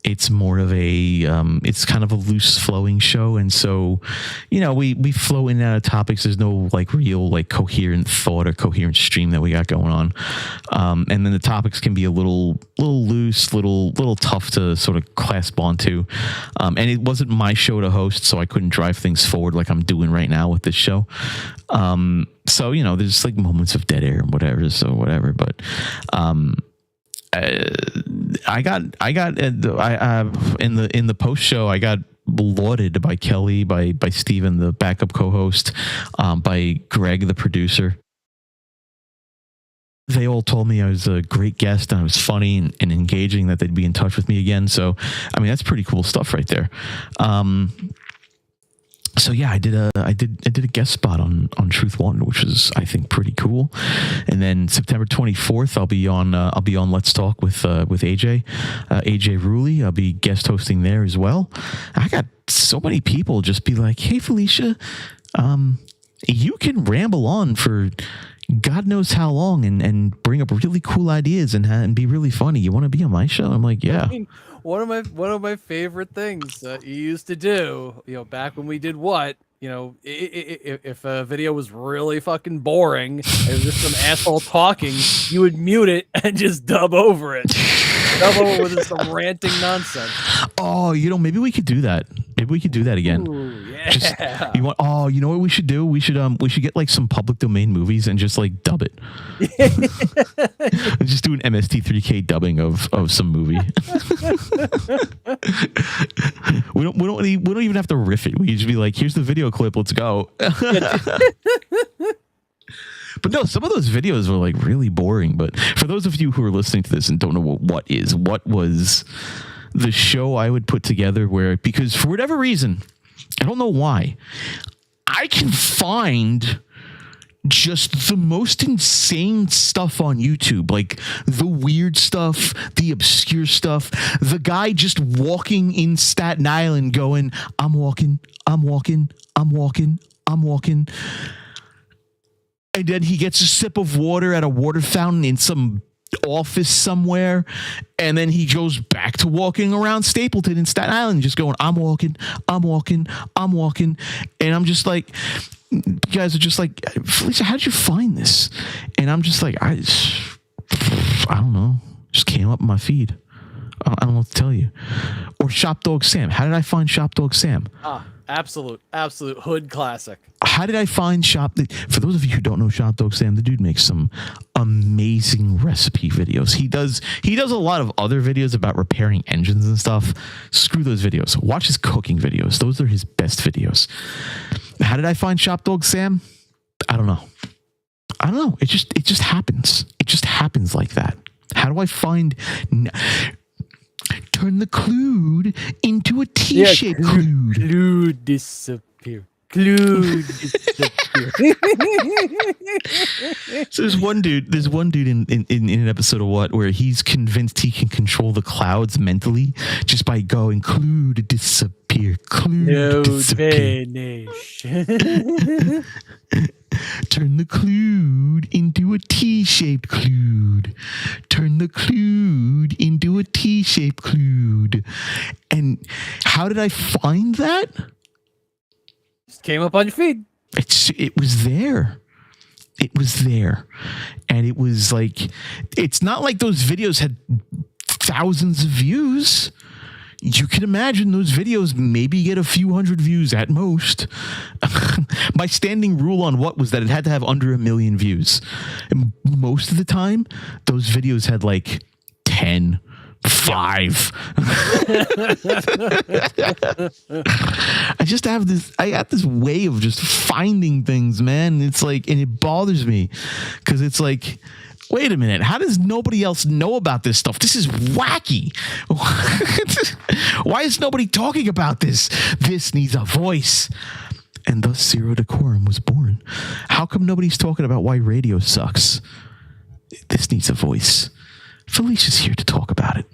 It's more of a it's kind of a loose flowing show, and so we flow in and out of topics. There's no like real like coherent thought or coherent stream that we got going on, and then the topics can be a little loose, little tough to sort of clasp onto, and it wasn't my show to host, so I couldn't drive things forward like I'm doing right now with this show. So there's like moments of dead air and whatever, but I got in the post show, I got lauded by Kelly, by Steven, the backup co-host, by Greg, the producer. They all told me I was a great guest and I was funny and engaging, that they'd be in touch with me again. So, I mean, that's pretty cool stuff right there. So yeah, I did a guest spot on Truth Wanted, which was, I think, pretty cool. And then September 24th, I'll be on Let's Talk with AJ Ruley. I'll be guest hosting there as well. I got so many people just be like, "Hey Felicia, you can ramble on for God knows how long and bring up really cool ideas and be really funny. You want to be on my show?" I'm like, "Yeah." I mean, one of my favorite things that you used to do, back when we did what, You know, if a video was really fucking boring, it was just some asshole talking, you would mute it and just dub over it. Dub over with some ranting nonsense. Oh, maybe we could do that. Maybe we could do that again. Ooh, yeah. You know what we should do? We should get like some public domain movies and just like dub it. Just do an MST3K dubbing of some movie. we don't even have to riff it. We just be like, here's the video clip, let's go. But no, some of those videos were like really boring. But for those of you who are listening to this and don't know what was the show I would put together because for whatever reason, I don't know why, I can find just the most insane stuff on YouTube, like the weird stuff, the obscure stuff, the guy just walking in Staten Island going, I'm walking. And then he gets a sip of water at a water fountain in some office somewhere, and then he goes back to walking around Stapleton in Staten Island, just going, I'm walking. And I'm just like, you guys are just like, Felicia, how did you find this? And I'm just like, I don't know. Just came up in my feed. I don't know what to tell you. Or Shop Dog Sam. How did I find Shop Dog Sam? Absolute hood classic. How did I find for those of you who don't know Shop Dog Sam, the dude makes some amazing recipe videos. He does a lot of other videos about repairing engines and stuff. Screw those videos. Watch his cooking videos. Those are his best videos. How did I find Shop Dog Sam? I don't know. It just happens. It just happens like that. How do I find turn the clued into a T-shaped clued? Clued disappear. Clued disappear. So there's one dude in an episode of where he's convinced he can control the clouds mentally just by going clued disappear, clued disappear. Vanish. Turn the clued into a T-shaped clued. Turn the clued into a T-shaped clued. And how did I find that? Just came up on your feed. It was there. It was there. And it was like, it's not like those videos had thousands of views. You can imagine those videos maybe get a few hundred views at most. My standing rule on what was that it had to have under 1 million views. And most of the time, those videos had like 10, 5. I got this way of just finding things, man. It's like, and it bothers me because it's like, wait a minute, how does nobody else know about this stuff? This is wacky. Why is nobody talking about this? This needs a voice. And thus Zero Decorum was born. How come nobody's talking about why radio sucks? This needs a voice. Felicia's here to talk about it.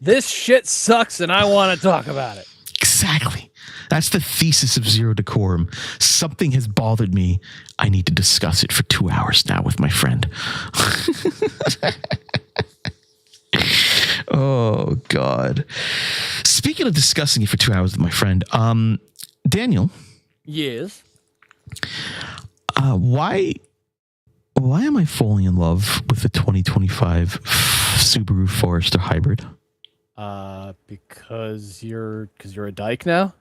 This shit sucks and I want to talk about it. Exactly. That's the thesis of Zero Decorum. Something has bothered me. I need to discuss it for 2 hours now with my friend. Oh, God. Speaking of discussing it for 2 hours with my friend, Daniel. Yes. Why am I falling in love with the 2025 Subaru Forester Hybrid? Because you're a dyke now.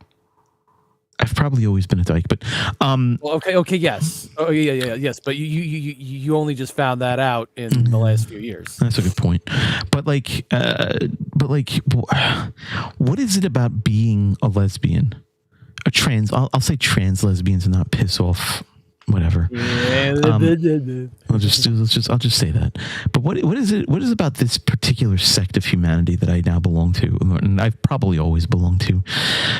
I've probably always been a dyke, but Well, okay, yes. Oh, yes. But you only just found that out in the last few years. That's a good point. But what is it about being a lesbian, a trans? I'll say trans lesbians and not piss off. Whatever. I'll just say that. But what is it? What is about this particular sect of humanity that I now belong to, and I've probably always belonged to?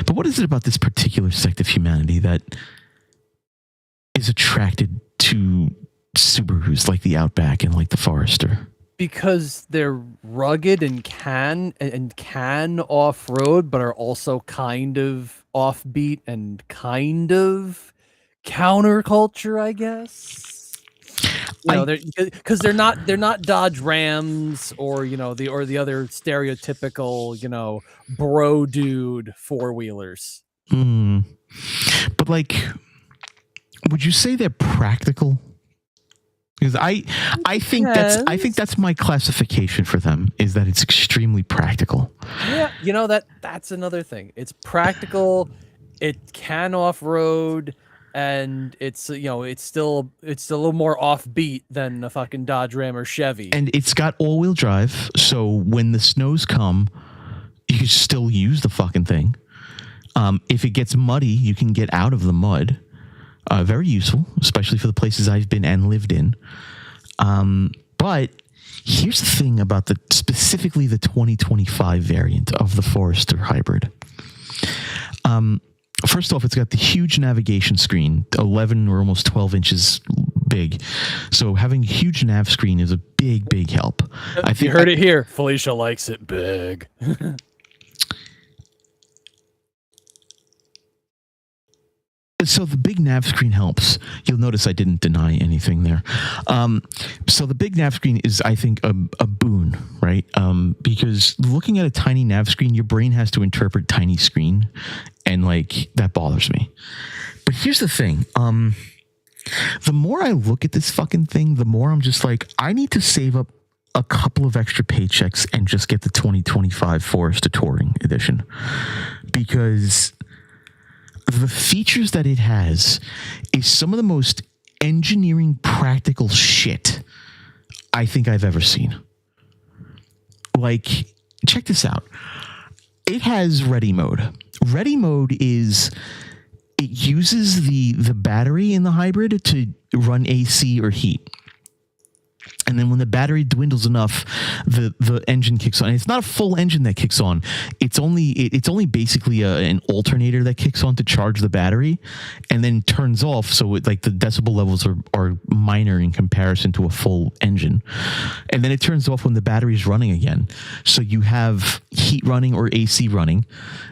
But what is it about this particular sect of humanity that is attracted to Subarus like the Outback and like the Forester? Because they're rugged and can off-road, but are also kind of offbeat and kind of counterculture, I guess. They're not Dodge Rams or the other stereotypical bro dude four-wheelers. But like, would you say they're practical? Because I think that's my classification for them, is that it's extremely practical. Yeah, that's another thing. It's practical. It can off-road, and it's it's still a little more offbeat than a fucking Dodge Ram or Chevy. And it's got all-wheel drive, so when the snows come, you can still use the fucking thing. If it gets muddy, you can get out of the mud. Very useful, especially for the places I've been and lived in. But here's the thing about specifically the 2025 variant of the Forester Hybrid. First off, it's got the huge navigation screen, 11 or almost 12 inches big. So having a huge nav screen is a big, big help. I think you heard it here. Felicia likes it big. So the big nav screen helps. You'll notice I didn't deny anything there. So the big nav screen is, I think, a boon, right? Because looking at a tiny nav screen, your brain has to interpret tiny screen, and like that bothers me. But here's the thing. The more I look at this fucking thing, the more I'm just like, I need to save up a couple of extra paychecks and just get the 2025 Forester Touring Edition, because the features that it has is some of the most engineering practical shit I think I've ever seen. Like, check this out. It has ready mode. Ready mode is, it uses the battery in the hybrid to run AC or heat. And then when the battery dwindles enough, the engine kicks on. And it's not a full engine that kicks on. It's only basically an alternator that kicks on to charge the battery, and then turns off. So the decibel levels are minor in comparison to a full engine. And then it turns off when the battery's running again. So you have heat running or AC running.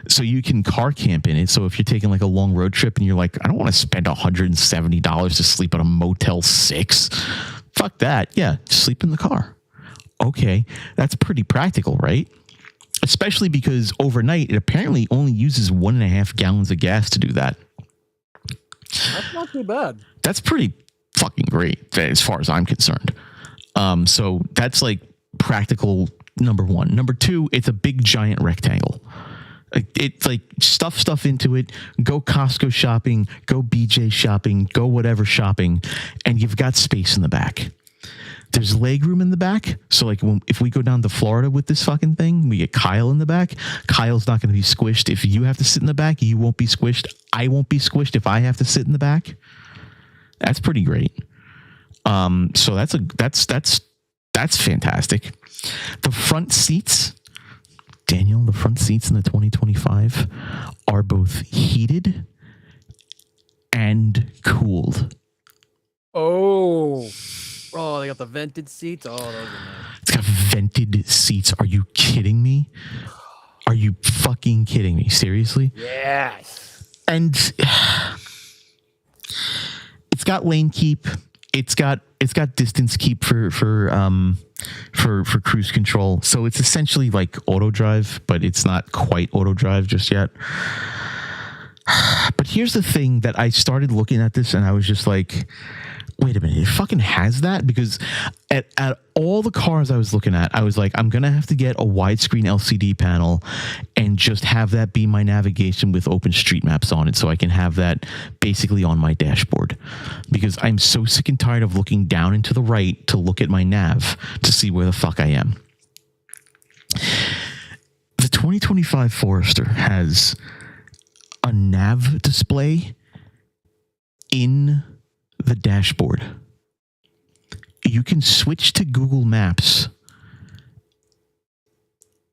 So you can car camp in it. So if you're taking like a long road trip and you're like, I don't want to spend $170 to sleep at a Motel 6. Fuck that. Yeah, sleep in the car. Okay, that's pretty practical, right? Especially because overnight, it apparently only uses 1.5 gallons of gas to do that. That's not too bad. That's pretty fucking great as far as I'm concerned. So that's like practical number one. Number two, it's a big giant rectangle. It's like stuff into it, go Costco shopping, go BJ shopping, go whatever shopping, and you've got space in the back. There's leg room in the back. So like if we go down to Florida with this fucking thing, we get Kyle in the back. Kyle's not going to be squished. If you have to sit in the back, you won't be squished. I won't be squished if I have to sit in the back. That's pretty great. So that's fantastic. The front seats, Daniel, the front seats in the 2025 are both heated and cooled. Oh, they got the vented seats. Oh, those are nice. It's got vented seats. Are you kidding me? Are you fucking kidding me? Seriously? Yes. And it's got lane keep. It's got distance keep for cruise control. So it's essentially like auto drive, but it's not quite auto drive just yet. But here's the thing that I started looking at this and I was just like, wait a minute, it fucking has that? Because at all the cars I was looking at, I was like, I'm going to have to get a widescreen LCD panel and just have that be my navigation with OpenStreetMaps on it, so I can have that basically on my dashboard. Because I'm so sick and tired of looking down and to the right to look at my nav to see where the fuck I am. The 2025 Forester has a nav display in the dashboard. You can switch to Google Maps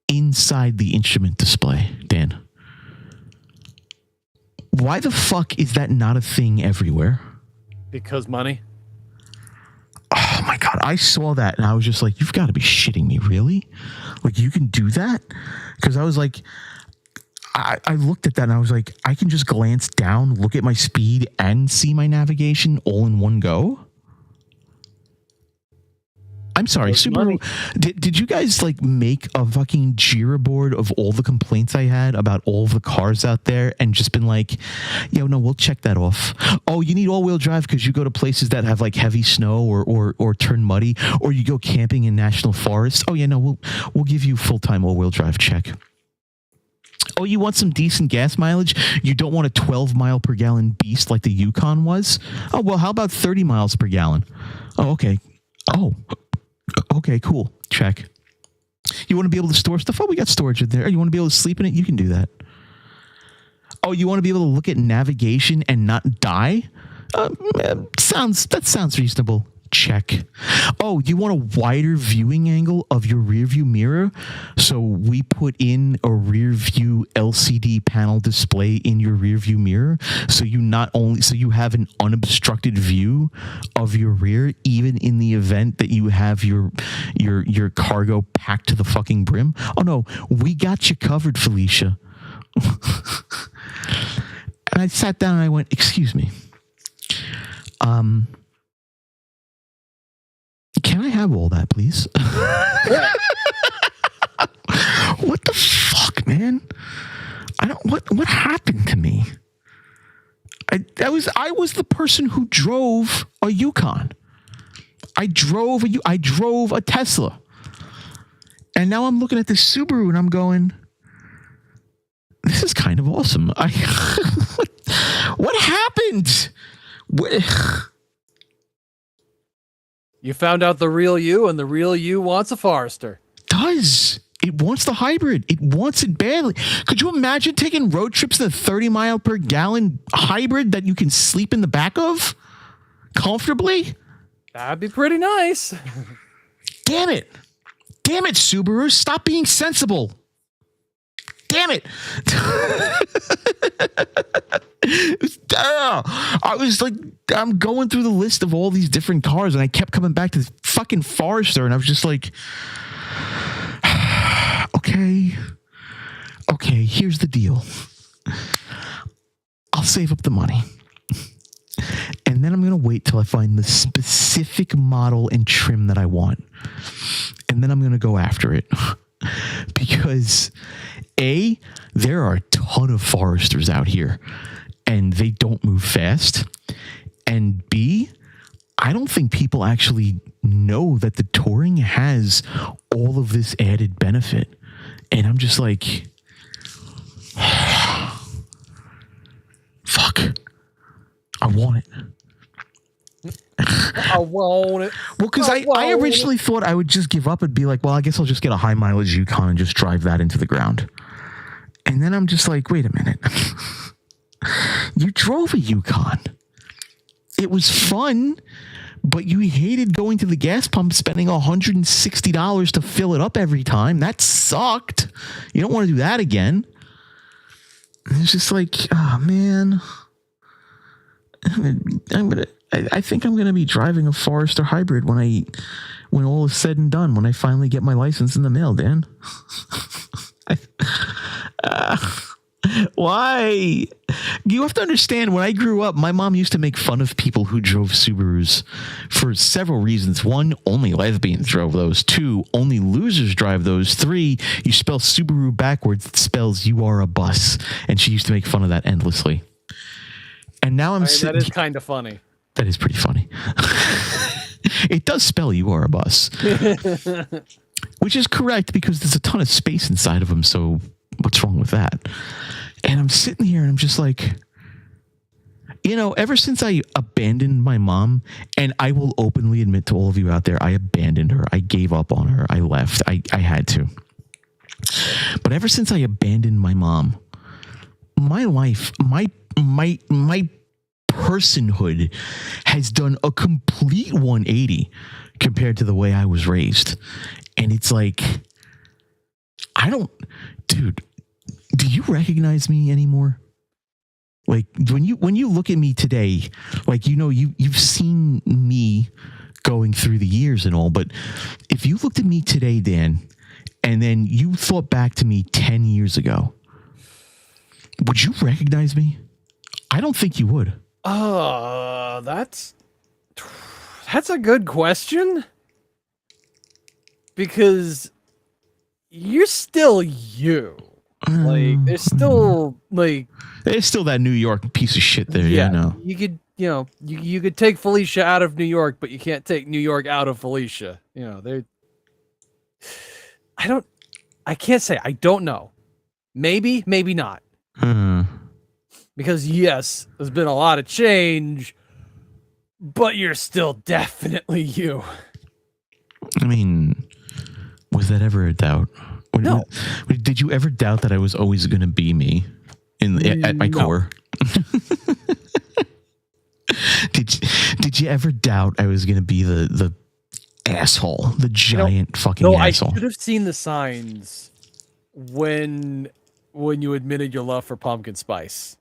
inside the instrument display, Dan. Why the fuck is that not a thing everywhere? Because money. Oh my God. I saw that and I was just like, you've got to be shitting me. Really? Like, you can do that? Because I was like, I looked at that and I was like, I can just glance down, look at my speed, and see my navigation all in one go? I'm sorry, Those money. Subaru. Did you guys like make a fucking Jira board of all the complaints I had about all the cars out there, and just been like, yo, no, we'll check that off. Oh, you need all-wheel drive because you go to places that have like heavy snow or turn muddy, or you go camping in national forests. Oh yeah, no, we'll give you full-time all-wheel drive check. Oh, you want some decent gas mileage? You don't want a 12 mile per gallon beast like the Yukon was? Oh, well, how about 30 miles per gallon? Oh, okay. Oh, okay, cool. Check. You want to be able to store stuff? Oh, we got storage in there. You want to be able to sleep in it? You can do that. Oh, you want to be able to look at navigation and not die? That sounds reasonable. Check. Oh, you want a wider viewing angle of your rear view mirror? So we put in a rear view LCD panel display in your rear view mirror. So you have an unobstructed view of your rear, even in the event that you have your cargo packed to the fucking brim. Oh no, we got you covered, Felicia. And I sat down and I went, excuse me. Can I have all that, please? What the fuck, man? What happened to me? I was the person who drove a Yukon. I drove a Tesla. And now I'm looking at this Subaru and I'm going, this is kind of awesome. What happened? You found out the real you, and the real you wants a Forester. It wants the hybrid. It wants it badly. Could you imagine taking road trips in a 30 mile per gallon hybrid that you can sleep in the back of comfortably? That'd be pretty nice. Damn it, Subaru. Stop being sensible. Damn it. I was like, I'm going through the list of all these different cars and I kept coming back to this fucking Forester and I was just like, okay, here's the deal. I'll save up the money. And then I'm going to wait till I find the specific model and trim that I want. And then I'm going to go after it. Because A, there are a ton of Foresters out here and they don't move fast. And B, I don't think people actually know that the Touring has all of this added benefit. And I'm just like, fuck, I want it. I want it. Well, because I originally thought I would just give up and be like, well, I guess I'll just get a high mileage Yukon and just drive that into the ground. And then I'm just like, wait a minute. You drove a Yukon. It was fun, but you hated going to the gas pump, spending $160 to fill it up every time. That sucked. You don't want to do that again. And it's just like, oh man, I think I'm gonna be driving a Forester hybrid when all is said and done. When I finally get my license in the mail, Dan. Why? You have to understand, when I grew up, my mom used to make fun of people who drove Subarus for several reasons. One, only lesbians drove those. Two, only losers drive those. Three, you spell Subaru backwards, it spells you are a bus. And she used to make fun of that endlessly. And now That is kind of funny. That is pretty funny. It does spell you are a bus. Which is correct because there's a ton of space inside of them, so what's wrong with that? And I'm sitting here and I'm just like, ever since I abandoned my mom, and I will openly admit to all of you out there, I abandoned her. I gave up on her. I left. I had to. But ever since I abandoned my mom, my life, my personhood has done a complete 180 compared to the way I was raised. And it's like, dude, do you recognize me anymore? Like when you look at me today, like, you've seen me going through the years and all, but if you looked at me today, Dan, and then you thought back to me 10 years ago, would you recognize me? I don't think you would. That's a good question. because you're still you. Like there's still like there's still that New York piece of shit there. Yeah, no. You could you could take Felicia out of New York, but you can't take New York out of Felicia. I can't say. I don't know. Maybe not. Because yes, there's been a lot of change, but you're still definitely you. I mean, was that ever a doubt? No. Did you ever doubt that I was always going to be me at my core? Did you ever doubt I was going to be the asshole, the giant fucking asshole? I should have seen the signs when you admitted your love for pumpkin spice.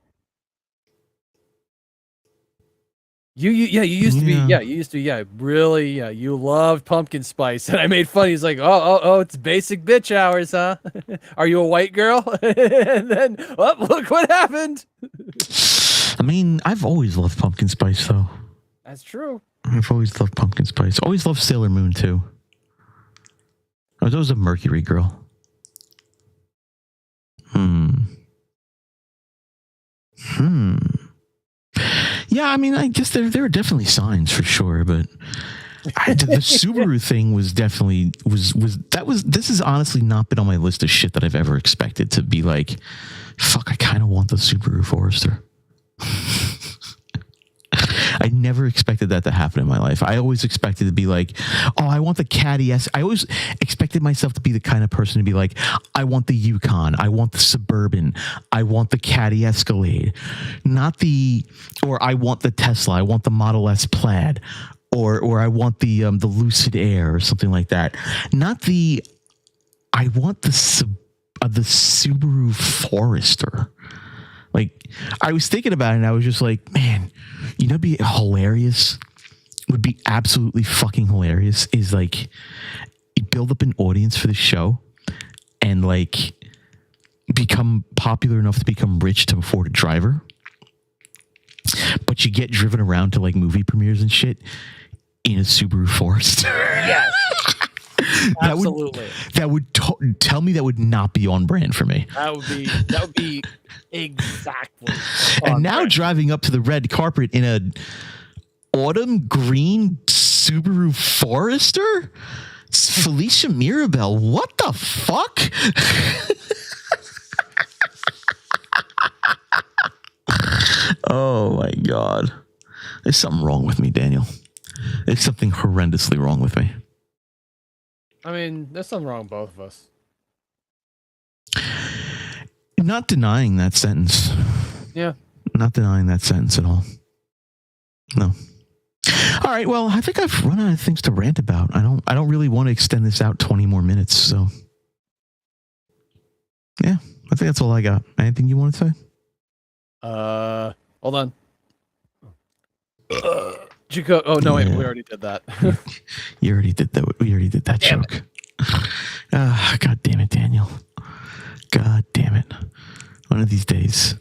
You used to be really you loved pumpkin spice, and I made fun. He's like, oh, it's basic bitch hours, huh? Are you a white girl? And then, look what happened. I mean, I've always loved pumpkin spice, though. That's true. I've always loved pumpkin spice. Always loved Sailor Moon too. I was always a Mercury girl. Yeah, I mean, I guess there were definitely signs for sure, but the Subaru thing was definitely this has honestly not been on my list of shit that I've ever expected to be like, fuck, I kind of want the Subaru Forester. I never expected that to happen in my life. I always expected to be like, oh, I want the Caddy S. I always expected myself to be the kind of person to be like, I want the Yukon. I want the Suburban. I want the Caddy Escalade. Or I want the Tesla. I want the Model S Plaid. Or I want the Lucid Air or something like that. I want the Subaru Forester. Like, I was thinking about it and I was just like, man, you know, it'd be hilarious. Would be absolutely fucking hilarious is like, you build up an audience for the show and like become popular enough to become rich to afford a driver. But you get driven around to like movie premieres and shit in a Subaru Forester. Yes. Absolutely. Tell me that would not be on brand for me. That would be exactly. And now brand. Driving up to the red carpet in a autumn green Subaru Forester? Felicia Mirabel, what the fuck? Oh my God. There's something wrong with me, Daniel. There's something horrendously wrong with me. I mean, there's something wrong with both of us. Not denying that sentence. Yeah. Not denying that sentence at all. No. All right. Well, I think I've run out of things to rant about. I don't really want to extend this out 20 more minutes. So, yeah, I think that's all I got. Anything you want to say? Hold on. Chico. Oh no, wait, we already did that. You already did that. We already did that joke. God damn it, Daniel. God damn it. One of these days.